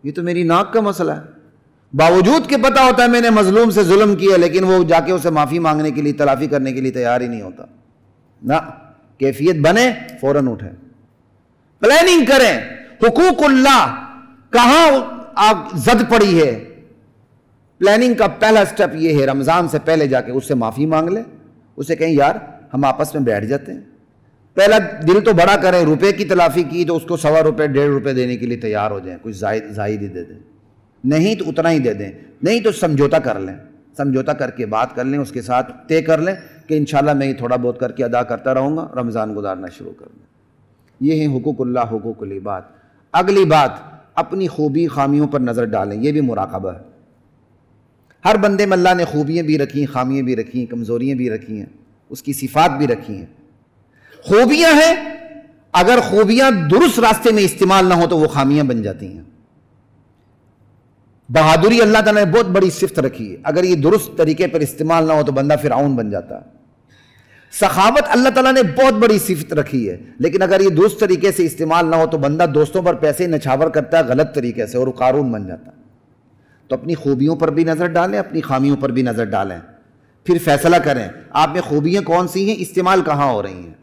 یہ تو میری ناک کا مسئلہ ہے. باوجود کہ پتہ ہوتا ہے میں نے مظلوم سے ظلم کیا، لیکن وہ جا کے اسے معافی مانگنے کے لیے، تلافی کرنے کے لیے تیار ہی نہیں ہوتا. نہ، کیفیت بنے فوراً اٹھیں. پلاننگ کریں. حقوق اللہ کہاں آپ زد پڑی ہے؟ پلاننگ کا پہلا سٹیپ یہ ہے رمضان سے پہلے جا کے اس سے معافی مانگ لیں, اسے کہیں یار ہم آپس میں بیٹھ جاتے ہیں. پہلا دل تو بڑا کریں, روپے کی تلافی کی تو اس کو 125 روپے 150 روپے دینے کے لیے تیار ہو جائیں, کچھ زائد ہی دے دیں, نہیں تو اتنا ہی دے دیں, نہیں تو سمجھوتا کر لیں, سمجھوتا کر کے بات کر لیں, اس کے ساتھ طے کر لیں کہ انشاءاللہ میں یہ تھوڑا بہت کر کے ادا کرتا رہوں گا, رمضان گزارنا شروع کر دیں. یہ ہیں حقوق اللہ, حقوق العباد. اگلی بات, اپنی خوبی خامیوں پر نظر ڈالیں, یہ بھی مراقبہ ہے. ہر بندے میں اللہ نے خوبیاں بھی رکھی ہیں, خامیاں بھی رکھی ہیں, کمزوریاں بھی رکھی ہیں, اس کی صفات بھی رکھی ہیں. خوبیاں ہیں, اگر خوبیاں درست راستے میں استعمال نہ ہو تو وہ خامیاں بن جاتی ہیں. بہادری اللہ تعالیٰ نے بہت بڑی صفت رکھی ہے, اگر یہ درست طریقے پر استعمال نہ ہو تو بندہ فرعون بن جاتا ہے. سخاوت اللہ تعالیٰ نے بہت بڑی صفت رکھی ہے, لیکن اگر یہ درست طریقے سے استعمال نہ ہو تو بندہ دوستوں پر پیسے نچھاور کرتا ہے غلط طریقے سے اور قارون بن جاتا ہے. تو اپنی خوبیوں پر بھی نظر ڈالیں, اپنی خامیوں پر بھی نظر ڈالیں, پھر فیصلہ کریں آپ میں خوبیاں کون سی ہیں, استعمال کہاں ہو رہی ہیں.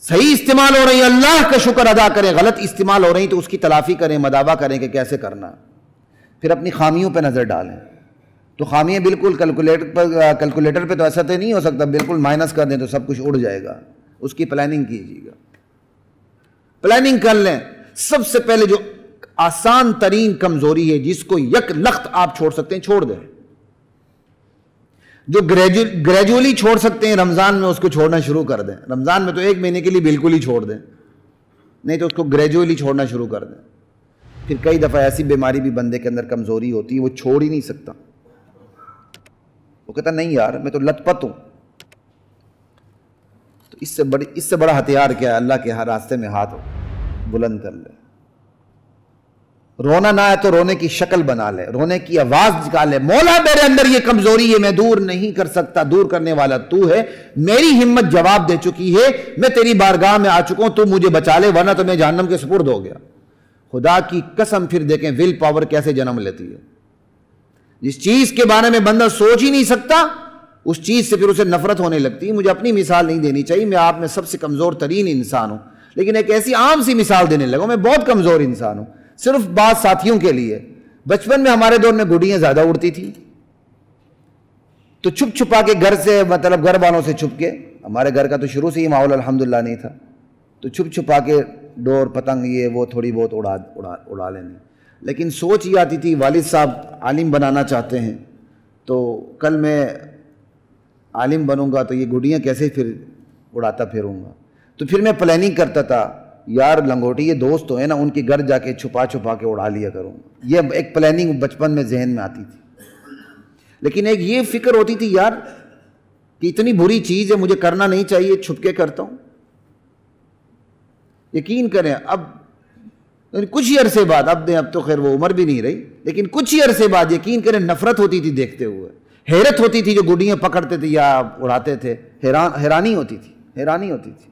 صحیح استعمال ہو رہی ہیں اللہ کا شکر ادا کریں, غلط استعمال ہو رہی ہیں تو اس کی تلافی کریں, مداوع کریں کہ کیسے کرنا. پھر اپنی خامیوں پہ نظر ڈالیں. تو خامیاں بالکل کیلکولیٹر پہ تو ایسا تو نہیں ہو سکتا بالکل مائنس کر دیں تو سب کچھ اڑ جائے گا, اس کی پلاننگ کیجیے گا, پلاننگ کر لیں. سب سے پہلے جو آسان ترین کمزوری ہے جس کو یک لخت آپ چھوڑ سکتے ہیں چھوڑ دیں. جو گریجولی چھوڑ سکتے ہیں رمضان میں اس کو چھوڑنا شروع کر دیں. رمضان میں تو 1 مہینے کے لیے بالکل ہی چھوڑ دیں, نہیں تو اس کو گریجولی چھوڑنا شروع کر دیں. پھر کئی دفعہ ایسی بیماری بھی بندے کے اندر کمزوری ہوتی ہے وہ چھوڑ ہی نہیں سکتا, وہ کہتا نہیں یار میں تو لت پت ہوں. تو اس سے بڑا ہتھیار کیا ہے؟ اللہ کے ہر راستے میں ہاتھ بلند کر لے. رونا نہ آئے تو رونے کی شکل بنا لے, رونے کی آواز نکالے, مولا میرے اندر یہ کمزوری ہے میں دور نہیں کر سکتا, دور کرنے والا تو ہے, میری ہمت جواب دے چکی ہے, میں تیری بارگاہ میں آ چکا ہوں, تو مجھے بچا لے ورنہ تو میں جہنم کے سپرد ہو گیا. خدا کی قسم پھر دیکھیں ول پاور کیسے جنم لیتی ہے. جس چیز کے بارے میں بندہ سوچ ہی نہیں سکتا اس چیز سے پھر اسے نفرت ہونے لگتی ہے. مجھے اپنی مثال نہیں دینی چاہیے, میں آپ میں سب سے کمزور ترین انسان ہوں, لیکن ایک ایسی عام سی مثال دینے لگا, میں بہت کمزور انسان ہوں صرف بعض ساتھیوں کے لیے. بچپن میں ہمارے دور میں گڈیاں زیادہ اڑتی تھی, تو چھپ چھپا کے گھر سے مطلب گھر والوں سے چھپ کے, ہمارے گھر کا تو شروع سے ہی ماحول الحمدللہ نہیں تھا, تو چھپ چھپا کے ڈور پتنگ یہ وہ تھوڑی بہت اڑا لینے. لیکن سوچ یہ آتی تھی والد صاحب عالم بنانا چاہتے ہیں, تو کل میں عالم بنوں گا تو یہ گڈیاں کیسے پھر اڑاتا پھروں گا. تو پھر میں پلاننگ کرتا تھا یار لنگوٹی یہ دوست تو ہیں نا, ان کے گھر جا کے چھپا چھپا کے اڑا لیا کروں. یہ ایک پلاننگ بچپن میں ذہن میں آتی تھی. لیکن ایک یہ فکر ہوتی تھی یار کہ اتنی بری چیز ہے مجھے کرنا نہیں چاہیے, چھپ کے کرتا ہوں. یقین کریں اب کچھ ہی عرصے بعد, اب تو خیر وہ عمر بھی نہیں رہی, لیکن کچھ ہی عرصے بعد یقین کریں نفرت ہوتی تھی دیکھتے ہوئے, حیرت ہوتی تھی جو گڈیاں پکڑتے تھے یا اڑاتے تھے, حیرانی ہوتی تھی.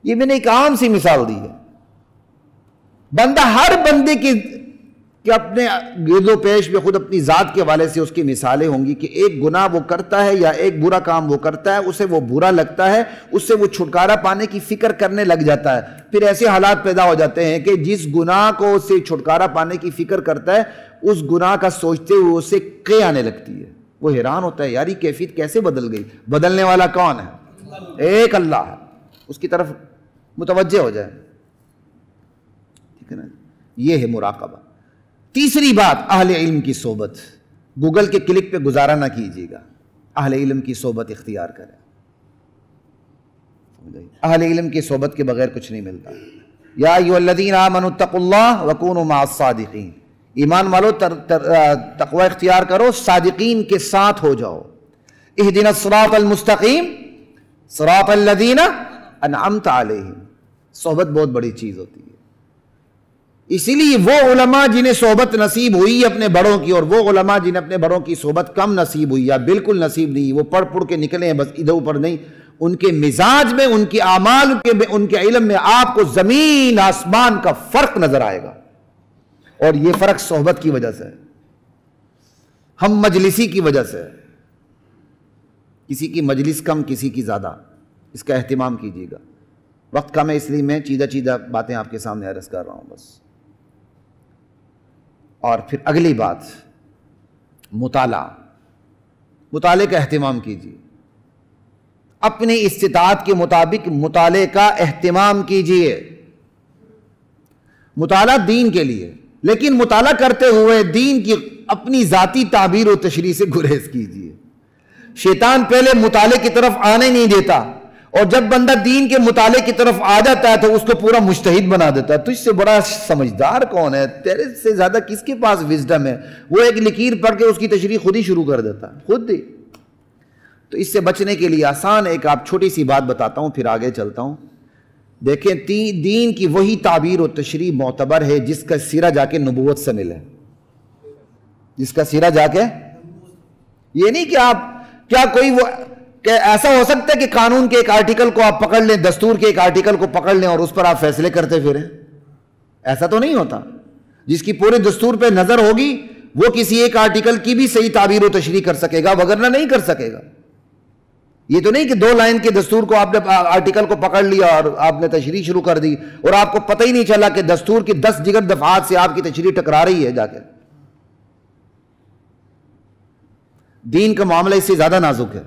یہ میں نے ایک عام سی مثال دی ہے. بندہ ہر بندے کے اپنے گرد و پیش میں خود اپنی ذات کے حوالے سے اس کی مثالیں ہوں گی کہ ایک گناہ وہ کرتا ہے یا ایک برا کام وہ کرتا ہے, اسے وہ برا لگتا ہے, اس سے وہ چھٹکارا پانے کی فکر کرنے لگ جاتا ہے. پھر ایسے حالات پیدا ہو جاتے ہیں کہ جس گناہ کو سے چھٹکارا پانے کی فکر کرتا ہے اس گناہ کا سوچتے ہوئے اسے قے آنے لگتی ہے. وہ حیران ہوتا ہے یار یہ کیفیت کیسے بدل گئی. بدلنے والا کون ہے؟ ایک اللہ ہے, اس کی طرف متوجہ ہو جائے. ٹھیک ہے نا, یہ ہے مراقبہ. تیسری بات اہل علم کی صحبت. گوگل کے کلک پہ گزارا نہ کیجیے گا, اہل علم کی صحبت اختیار کریں. اہل علم کی صحبت کے بغیر کچھ نہیں ملتا. یا ایھا الذین آمنوا اتقوا اللہ وکونوا مع الصادقین, ایمان والو تقوی اختیار کرو, صادقین کے ساتھ ہو جاؤ. اہدنا الصراط المستقیم صراط الذین انعمت علیہم. صحبت بہت بڑی چیز ہوتی ہے. اسی لیے وہ علماء جنہیں صحبت نصیب ہوئی اپنے بڑوں کی, اور وہ علماء جنہیں اپنے بڑوں کی صحبت کم نصیب ہوئی یا بالکل نصیب نہیں, وہ پڑھ کے نکلے ہیں بس ادھر اوپر نہیں, ان کے مزاج میں, ان کے اعمال ان کے علم میں آپ کو زمین آسمان کا فرق نظر آئے گا. اور یہ فرق صحبت کی وجہ سے ہے, ہم مجلسی کی وجہ سے ہے. کسی کی مجلس کم کسی کی زیادہ, اس کا اہتمام کیجیے گا. وقت کم ہے اس لیے میں چیدہ باتیں آپ کے سامنے عرض کر رہا ہوں بس. اور پھر اگلی بات، مطالعے کا اہتمام کیجیے، اپنی استطاعت کے مطابق مطالعے کا اہتمام کیجیے. مطالعہ دین کے لیے، لیکن مطالعہ کرتے ہوئے دین کی اپنی ذاتی تعبیر و تشریح سے گریز کیجیے. شیطان پہلے مطالعے کی طرف آنے نہیں دیتا، اور جب بندہ دین کے مطالعے کی طرف آ جاتا ہے تو اس کو پورا مجتہد بنا دیتا ہے. تجھ سے بڑا سمجھدار کون ہے، تیرے سے زیادہ کس کے پاس وزڈم ہے. وہ ایک لکیر پڑھ کے اس کی تشریح خود ہی شروع کر دیتا ہے، خود ہی. تو اس سے بچنے کے لیے آسان ایک آپ چھوٹی سی بات بتاتا ہوں، پھر آگے چلتا ہوں. دیکھیں دین کی وہی تعبیر و تشریح معتبر ہے جس کا سرا جا کے نبوت سے ملے. جس کا سرا جا کے، یہ نہیں کہ آپ کیا کوئی وہ کہ ایسا ہو سکتا ہے کہ قانون کے ایک آرٹیکل کو آپ پکڑ لیں، دستور کے ایک آرٹیکل کو پکڑ لیں اور اس پر آپ فیصلے کرتے پھریں. ایسا تو نہیں ہوتا. جس کی پورے دستور پہ نظر ہوگی وہ کسی ایک آرٹیکل کی بھی صحیح تعبیر و تشریح کر سکے گا، وگرنہ نہیں کر سکے گا. یہ تو نہیں کہ 2 لائن کے دستور کو آپ نے آرٹیکل کو پکڑ لیا اور آپ نے تشریح شروع کر دی اور آپ کو پتہ ہی نہیں چلا کہ دستور کی 10 جگر دفعات سے آپ کی تشریح ٹکرا رہی ہے جا کے. دین کا معاملہ اس سے زیادہ نازک ہے.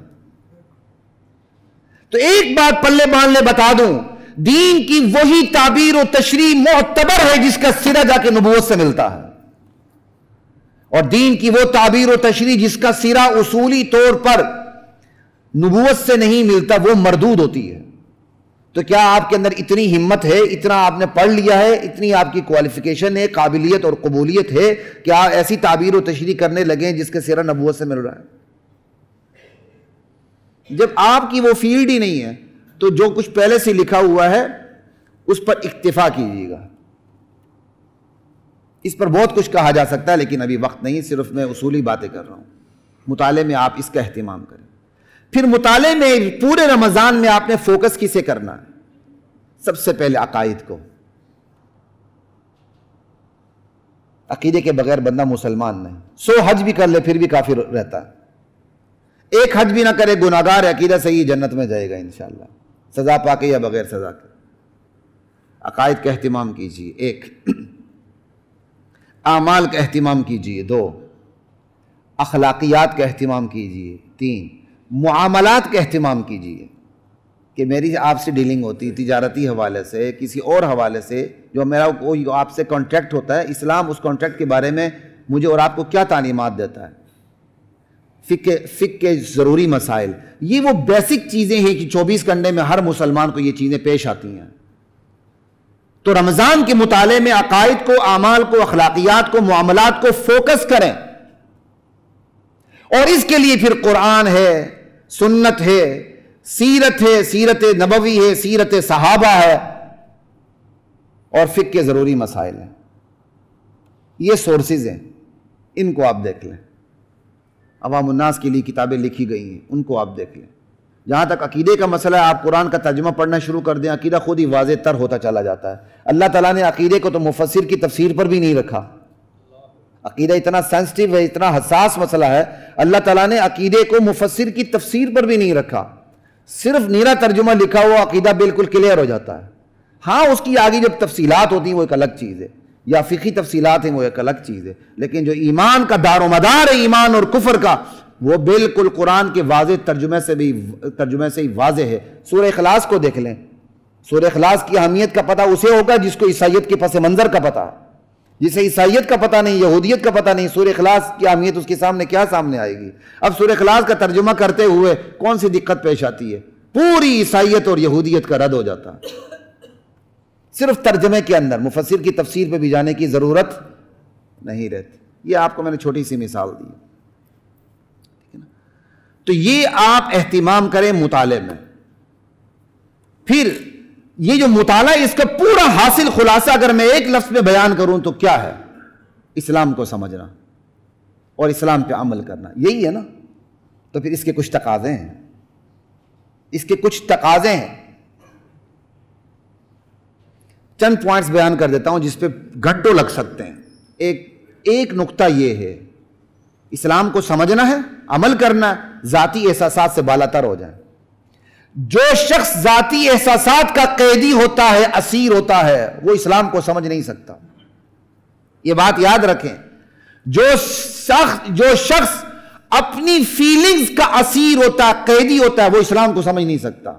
تو ایک بات پلے باندھ لے بتا دوں، دین کی وہی تعبیر و تشریح معتبر ہے جس کا سرا جا کے نبوت سے ملتا ہے، اور دین کی وہ تعبیر و تشریح جس کا سرا اصولی طور پر نبوت سے نہیں ملتا وہ مردود ہوتی ہے. تو کیا آپ کے اندر اتنی ہمت ہے، اتنا آپ نے پڑھ لیا ہے، اتنی آپ کی کوالیفیکیشن ہے، قابلیت اور قبولیت ہے کہ آپ ایسی تعبیر و تشریح کرنے لگیں جس کا سرا نبوت سے مل رہا ہے؟ جب آپ کی وہ فیلڈ ہی نہیں ہے تو جو کچھ پہلے سے لکھا ہوا ہے اس پر اکتفا کیجیے گا. اس پر بہت کچھ کہا جا سکتا ہے لیکن ابھی وقت نہیں، صرف میں اصولی باتیں کر رہا ہوں. مطالعے میں آپ اس کا اہتمام کریں. پھر مطالعے میں پورے رمضان میں آپ نے فوکس کسے کرنا ہے؟ سب سے پہلے عقائد کو. عقیدے کے بغیر بندہ مسلمان نہیں. 100 حج بھی کر لے پھر بھی کافر رہتا ہے. ایک حج بھی نہ کرے گناہگار، عقیدہ صحیح جنت میں جائے گا انشاءاللہ، سزا پا کے یا بغیر سزا کے. عقائد کا اہتمام کیجیے. 1 اعمال کا اہتمام کیجیے. 2 اخلاقیات کا اہتمام کیجیے. 3 معاملات کا اہتمام کیجیے کہ میری آپ سے ڈیلنگ ہوتی تجارتی حوالے سے، کسی اور حوالے سے، جو میرا کوئی آپ سے کانٹریکٹ ہوتا ہے، اسلام اس کانٹریکٹ کے بارے میں مجھے اور آپ کو کیا تعلیمات دیتا ہے. فقہ کے ضروری مسائل، یہ وہ بیسک چیزیں ہیں کہ 24 گھنٹے میں ہر مسلمان کو یہ چیزیں پیش آتی ہیں. تو رمضان کے مطالعے میں عقائد کو، اعمال کو، اخلاقیات کو، معاملات کو فوکس کریں. اور اس کے لیے پھر قرآن ہے، سنت ہے، سیرت ہے، سیرت نبوی ہے، سیرت صحابہ ہے، اور فقہ کے ضروری مسائل ہیں. یہ سورسز ہیں، ان کو آپ دیکھ لیں. عوام الناس کے لیے کتابیں لکھی گئی ہیں، ان کو آپ دیکھ لیں. جہاں تک عقیدے کا مسئلہ ہے، آپ قرآن کا ترجمہ پڑھنا شروع کر دیں، عقیدہ خود ہی واضح تر ہوتا چلا جاتا ہے. اللہ تعالیٰ نے عقیدے کو تو مفسر کی تفسیر پر بھی نہیں رکھا. عقیدہ اتنا سینسٹیو ہے، اتنا حساس مسئلہ ہے، اللہ تعالیٰ نے عقیدے کو مفسر کی تفسیر پر بھی نہیں رکھا. صرف نیرا ترجمہ لکھا ہوا عقیدہ بالکل کلیئر ہو جاتا ہے. ہاں اس کی آگے جب تفصیلات ہوتی ہیں وہ ایک الگ چیز ہے، یا فقہی تفصیلات ہیں وہ ایک الگ چیز ہے، لیکن جو ایمان کا دار و مدار ہے ایمان اور کفر کا، وہ بالکل قرآن کے واضح ترجمے سے ہی واضح ہے. سورہ اخلاص کو دیکھ لیں. سورہ اخلاص کی اہمیت کا پتہ اسے ہوگا جس کو عیسائیت کے پس منظر کا پتہ ہے. جسے عیسائیت کا پتہ نہیں، یہودیت کا پتہ نہیں، سورہ اخلاص کی اہمیت اس کے سامنے کیا سامنے آئے گی؟ اب سورہ اخلاص کا ترجمہ کرتے ہوئے کون سی دقت پیش آتی ہے؟ پوری عیسائیت اور یہودیت کا رد ہو جاتا ہے. صرف ترجمے کے اندر مفسر کی تفسیر پہ بھی جانے کی ضرورت نہیں رہتی. یہ آپ کو میں نے چھوٹی سی مثال دی. تو یہ آپ اہتمام کریں مطالعے میں. پھر یہ جو مطالعہ، اس کا پورا حاصل خلاصہ اگر میں ایک لفظ میں بیان کروں تو کیا ہے؟ اسلام کو سمجھنا اور اسلام پہ عمل کرنا، یہی ہے نا. تو پھر اس کے کچھ تقاضے ہیں، اس کے کچھ تقاضے ہیں. چند پوائنٹس بیان کر دیتا ہوں جس پہ گھنٹوں لگ سکتے ہیں. ایک نقطہ یہ ہے، اسلام کو سمجھنا ہے، عمل کرنا ہے، ذاتی احساسات سے بالاتر ہو جائیں. جو شخص ذاتی احساسات کا قیدی ہوتا ہے، اسیر ہوتا ہے، وہ اسلام کو سمجھ نہیں سکتا. یہ بات یاد رکھیں، جو شخص اپنی فیلنگز کا اسیر ہوتا ہے، قیدی ہوتا ہے، وہ اسلام کو سمجھ نہیں سکتا.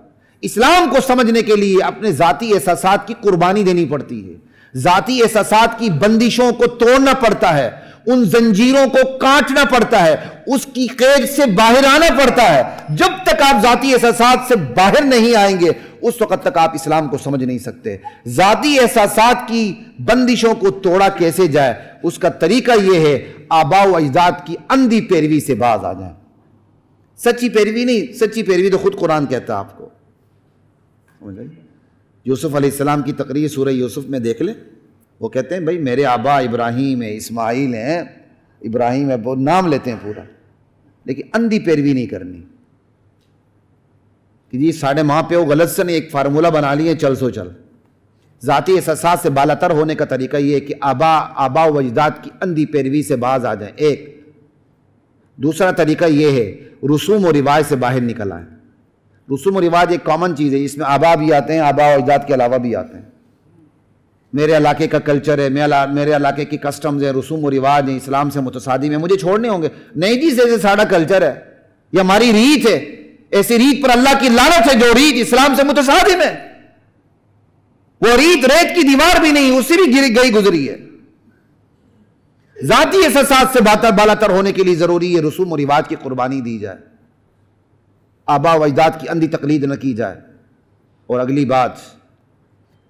اسلام کو سمجھنے کے لیے اپنے ذاتی احساسات کی قربانی دینی پڑتی ہے، ذاتی احساسات کی بندشوں کو توڑنا پڑتا ہے، ان زنجیروں کو کاٹنا پڑتا ہے، اس کی قید سے باہر آنا پڑتا ہے. جب تک آپ ذاتی احساسات سے باہر نہیں آئیں گے اس وقت تک آپ اسلام کو سمجھ نہیں سکتے. ذاتی احساسات کی بندشوں کو توڑا کیسے جائے؟ اس کا طریقہ یہ ہے آباء و اجداد کی اندھی پیروی سے باز آ جائیں. سچی پیروی نہیں، سچی پیروی تو خود قرآن کہتا ہے آپ کو. یوسف علیہ السلام کی تقریر سورہ یوسف میں دیکھ لیں، وہ کہتے ہیں بھائی میرے آبا ابراہیم ہیں، اسماعیل ہیں، ابراہیم ہے، وہ نام لیتے ہیں پورا، لیکن اندھی پیروی نہیں کرنی کہ جی ساڑھے ماں پہ وہ غلط سے نہیں، ایک فارمولہ بنا لیے چل سو چل. ذاتی احساسات سے بالاتر ہونے کا طریقہ یہ ہے کہ آبا و اجداد کی اندھی پیروی سے باز آ جائیں. ایک دوسرا طریقہ یہ ہے رسوم و رواج سے باہر نکل آئیں. رسوم و رواج ایک کامن چیز ہے، اس میں آبا بھی آتے ہیں، آبا و اجداد کے علاوہ بھی آتے ہیں. میرے علاقے کا کلچر ہے، میرے علاقے کی کسٹمز ہیں، رسوم و رواج ہیں، اسلام سے متصادم ہیں، مجھے چھوڑنے ہوں گے. نہیں جی، جیسے ساڑھا کلچر ہے، یہ ہماری ریت ہے، ایسی ریت پر اللہ کی لعنت ہے جو ریت اسلام سے متصادم ہے. وہ ریت ریت کی دیوار بھی نہیں، اس سے بھی گئی گزری ہے. ذاتی احساسات سے بالاتر ہونے کے لیے ضروری ہے رسوم و رواج کی قربانی دی جائے، آبا و اجداد کی اندھی تقلید نہ کی جائے. اور اگلی بات،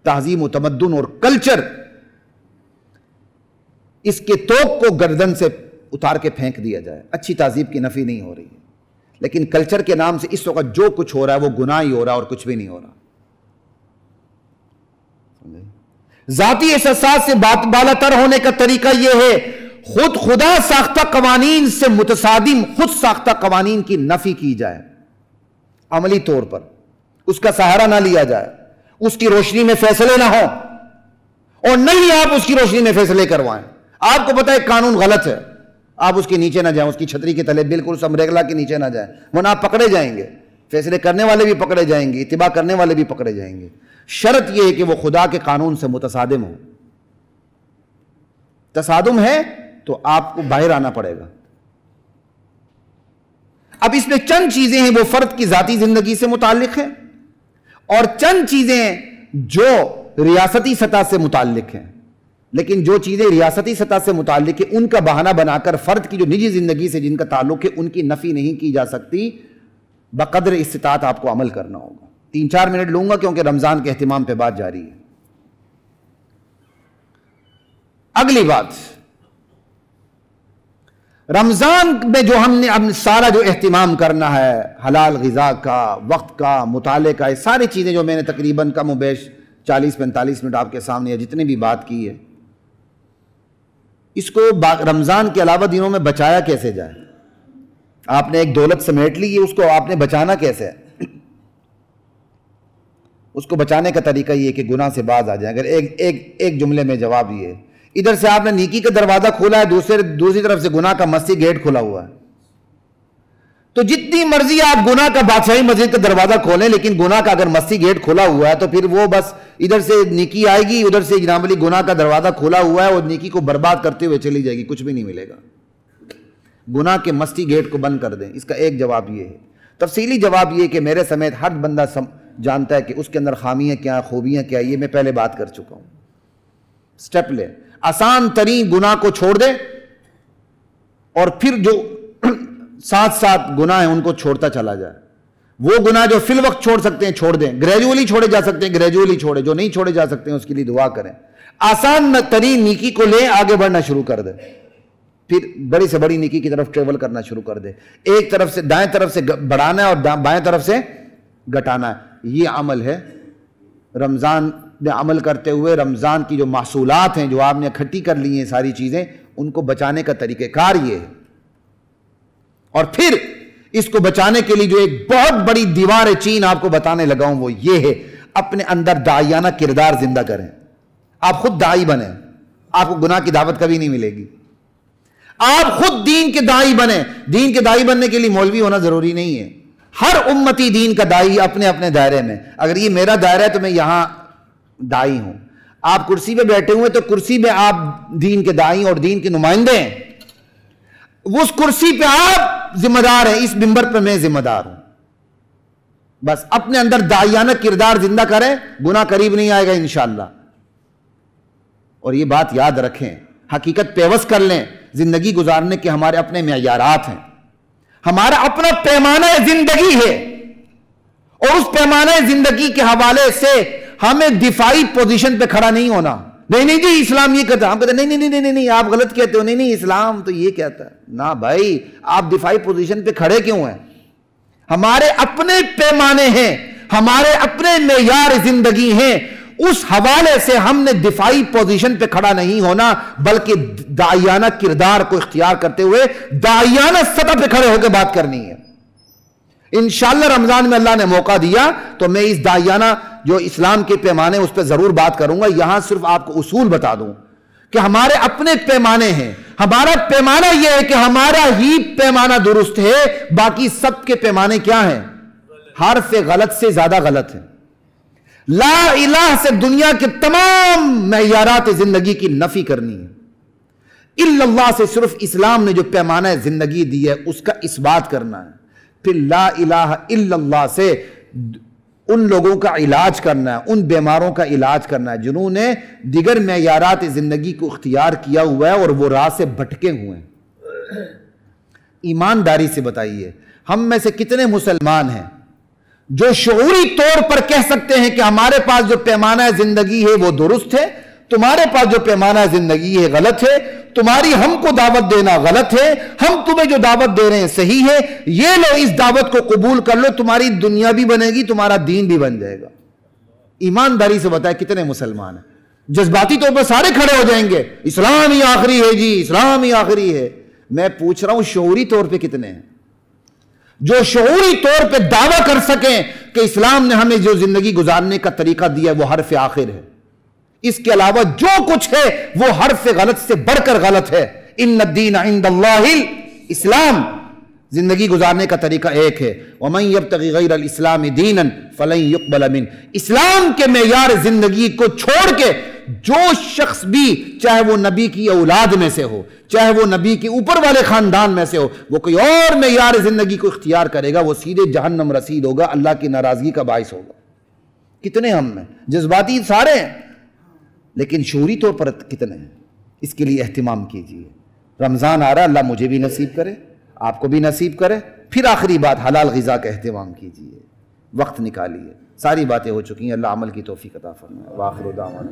تہذیب و تمدن اور کلچر، اس کے توق کو گردن سے اتار کے پھینک دیا جائے. اچھی تہذیب کی نفی نہیں ہو رہی ہے، لیکن کلچر کے نام سے اس وقت جو کچھ ہو رہا ہے وہ گناہ ہی ہو رہا ہے اور کچھ بھی نہیں ہو رہا. ذاتی احساسات سے بالاتر ہونے کا طریقہ یہ ہے خدا ساختہ قوانین سے متصادم خود ساختہ قوانین کی نفی کی جائے. عملی طور پر اس کا سہارا نہ لیا جائے، اس کی روشنی میں فیصلے نہ ہوں، اور نہیں آپ اس کی روشنی میں فیصلے کروائیں. آپ کو پتہ ہے قانون غلط ہے، آپ اس کے نیچے نہ جائیں، اس کی چھتری کے تلے بالکل اس امبریلا کے نیچے نہ جائیں، ورنہ آپ پکڑے جائیں گے. فیصلے کرنے والے بھی پکڑے جائیں گے، اتباع کرنے والے بھی پکڑے جائیں گے. شرط یہ ہے کہ وہ خدا کے قانون سے متصادم ہو. تصادم ہے تو آپ کو باہر آنا پڑے گا. اب اس میں چند چیزیں ہیں وہ فرد کی ذاتی زندگی سے متعلق ہیں، اور چند چیزیں جو ریاستی سطح سے متعلق ہیں. لیکن جو چیزیں ریاستی سطح سے متعلق ہیں ان کا بہانہ بنا کر فرد کی جو نجی زندگی سے جن کا تعلق ہے ان کی نفی نہیں کی جا سکتی. بقدر استطاعت آپ کو عمل کرنا ہوگا. 3-4 منٹ لوں گا کیونکہ رمضان کے اہتمام پہ بات جاری ہے. اگلی بات، رمضان میں جو ہم نے اب سارا جو اہتمام کرنا ہے، حلال غذا کا، وقت کا، مطالعے کا، یہ ساری چیزیں جو میں نے تقریباً کم و بیش 40-45 منٹ آپ کے سامنے جتنے بھی بات کی ہے، اس کو رمضان کے علاوہ دنوں میں بچایا کیسے جائے؟ آپ نے ایک دولت سمیٹ لی ہے، اس کو آپ نے بچانا کیسے ہے؟ اس کو بچانے کا طریقہ یہ کہ گناہ سے باز آ جائیں. اگر ایک جملے میں جواب یہ ہے، ادھر سے آپ نے نیکی کا دروازہ کھولا ہے، دوسری طرف سے گناہ کا مستی گیٹ کھلا ہوا ہے، تو جتنی مرضی آپ گناہ کا بادشاہی مسجد کا دروازہ کھولیں، لیکن گناہ کا اگر مستی گیٹ کھلا ہوا ہے تو پھر وہ بس ادھر سے نیکی آئے گی، ادھر سے جناب علی گناہ کا دروازہ کھلا ہوا ہے اور نیکی کو برباد کرتے ہوئے چلی جائے گی، کچھ بھی نہیں ملے گا. گناہ کے مستی گیٹ کو بند کر دیں. اس کا ایک جواب یہ ہے. تفصیلی جواب یہ کہ میرے سمیت ہر بندہ جانتا ہے کہ اس کے اندر خامیاں کیا، خوبیاں کیا، یہ میں پہلے بات کر چکا ہوں. سٹیپ لے، آسان ترین گناہ کو چھوڑ دیں، اور پھر جو ساتھ ساتھ گناہ ہیں ان کو چھوڑتا چلا جائے. وہ گناہ جو فی الوقت چھوڑ سکتے ہیں چھوڑ دیں، گریجولی چھوڑے جا سکتے ہیں گریجولی چھوڑے، جو نہیں چھوڑے جا سکتے ہیں اس کے لیے دعا کریں. آسان ترین نیکی کو لیں، آگے بڑھنا شروع کر دیں، پھر بڑی سے بڑی نیکی کی طرف ٹریول کرنا شروع کر دیں. ایک طرف سے دائیں طرف سے بڑھانا ہے اور بائیں طرف سے گھٹانا ہے. یہ عمل ہے. رمضان میں عمل کرتے ہوئے رمضان کی جو محصولات ہیں جو آپ نے اکٹھی کر لی ہیں ساری چیزیں، ان کو بچانے کا طریقہ کار یہ ہے. اور پھر اس کو بچانے کے لیے جو ایک بہت بڑی دیوار چین آپ کو بتانے لگا ہوں وہ یہ ہے، اپنے اندر داعیانہ کردار زندہ کریں. آپ خود داعی بنیں، آپ کو گناہ کی دعوت کبھی نہیں ملے گی. آپ خود دین کے داعی بنیں. دین کے داعی بننے کے لیے مولوی ہونا ضروری نہیں ہے. ہر امتی دین کا دائی اپنے اپنے دائرے میں. اگر یہ میرا دائرہ ہے تو میں یہاں دائی ہوں. آپ کرسی پہ بیٹھے ہوئے تو کرسی میں آپ دین کے دائی اور دین کے نمائندے ہیں. اس کرسی پہ آپ ذمہ دار ہیں, اس منبر پہ میں ذمہ دار ہوں. بس اپنے اندر داعیانہ کردار زندہ کریں, گناہ قریب نہیں آئے گا انشاءاللہ. اور یہ بات یاد رکھیں, حقیقت پیوست کر لیں, زندگی گزارنے کے ہمارے اپنے معیارات ہیں, ہمارا اپنا پیمانہ زندگی ہے, اور اس پیمانہ زندگی کے حوالے سے ہمیں دفاعی پوزیشن پہ کھڑا نہیں ہونا. نہیں جی اسلام یہ کہتا ہے, ہم کہتے ہیں نہیں آپ غلط کہتے ہو, نہیں اسلام تو یہ کہتا ہے. نہ بھائی, آپ دفاعی پوزیشن پہ کھڑے کیوں ہیں؟ ہمارے اپنے پیمانے ہیں, ہمارے اپنے معیار زندگی ہیں, اس حوالے سے ہم نے دفاعی پوزیشن پہ کھڑا نہیں ہونا, بلکہ داعیانہ کردار کو اختیار کرتے ہوئے داعیانہ سطح پہ کھڑے ہو کے بات کرنی ہے. انشاءاللہ رمضان میں اللہ نے موقع دیا تو میں اس داعیانہ جو اسلام کے پیمانے اس پہ ضرور بات کروں گا. یہاں صرف آپ کو اصول بتا دوں کہ ہمارے اپنے پیمانے ہیں. ہمارا پیمانہ یہ ہے کہ ہمارا ہی پیمانہ درست ہے, باقی سب کے پیمانے کیا ہیں؟ حرف غلط سے زیادہ غلط ہے. لا الہ سے دنیا کے تمام معیارات زندگی کی نفی کرنی ہے. الا اللہ سے صرف اسلام نے جو پیمانہ زندگی دی ہے اس کا اثبات کرنا ہے. پھر لا الہ الا اللہ سے ان لوگوں کا علاج کرنا ہے, ان بیماروں کا علاج کرنا ہے جنہوں نے دیگر معیارات زندگی کو اختیار کیا ہوا ہے اور وہ راہ سے بھٹکے ہوئے ہیں. ایمانداری سے بتائیے, ہم میں سے کتنے مسلمان ہیں جو شعوری طور پر کہہ سکتے ہیں کہ ہمارے پاس جو پیمانہ زندگی ہے وہ درست ہے, تمہارے پاس جو پیمانہ زندگی ہے غلط ہے, تمہاری ہم کو دعوت دینا غلط ہے, ہم تمہیں جو دعوت دے رہے ہیں صحیح ہے, یہ لو اس دعوت کو قبول کر لو, تمہاری دنیا بھی بنے گی, تمہارا دین بھی بن جائے گا. ایمانداری سے بتائے کتنے مسلمان ہیں؟ جذباتی طور پر سارے کھڑے ہو جائیں گے, اسلام ہی آخری ہے جی, اسلام ہی آخری ہے. میں پوچھ رہا ہوں شعوری طور پہ کتنے ہیں جو شعوری طور پہ دعویٰ کر سکیں کہ اسلام نے ہمیں جو زندگی گزارنے کا طریقہ دیا ہے وہ حرف آخر ہے, اس کے علاوہ جو کچھ ہے وہ حرف غلط سے بڑھ کر غلط ہے. ان الدین عند اللہ الاسلام, زندگی گزارنے کا طریقہ ایک ہے. ومن یبتغی غیر الاسلام دینا فلن یقبل منہ, اسلام کے معیار زندگی کو چھوڑ کے جو شخص بھی, چاہے وہ نبی کی اولاد میں سے ہو, چاہے وہ نبی کے اوپر والے خاندان میں سے ہو, وہ کوئی اور معیار زندگی کو اختیار کرے گا, وہ سیدھے جہنم رسید ہوگا, اللہ کی ناراضگی کا باعث ہوگا. کتنے ہم میں جذباتی سارے ہیں, لیکن شعوری طور پر کتنے ہیں؟ اس کے لیے اہتمام کیجیے. رمضان آ رہا, اللہ مجھے بھی نصیب کرے, آپ کو بھی نصیب کرے. پھر آخری بات, حلال غذا کا اہتمام کیجیے, وقت نکالیے. ساری باتیں ہو چکی ہیں, اللہ عمل کی توفیق عطا فرمائے. وآخر دعوانا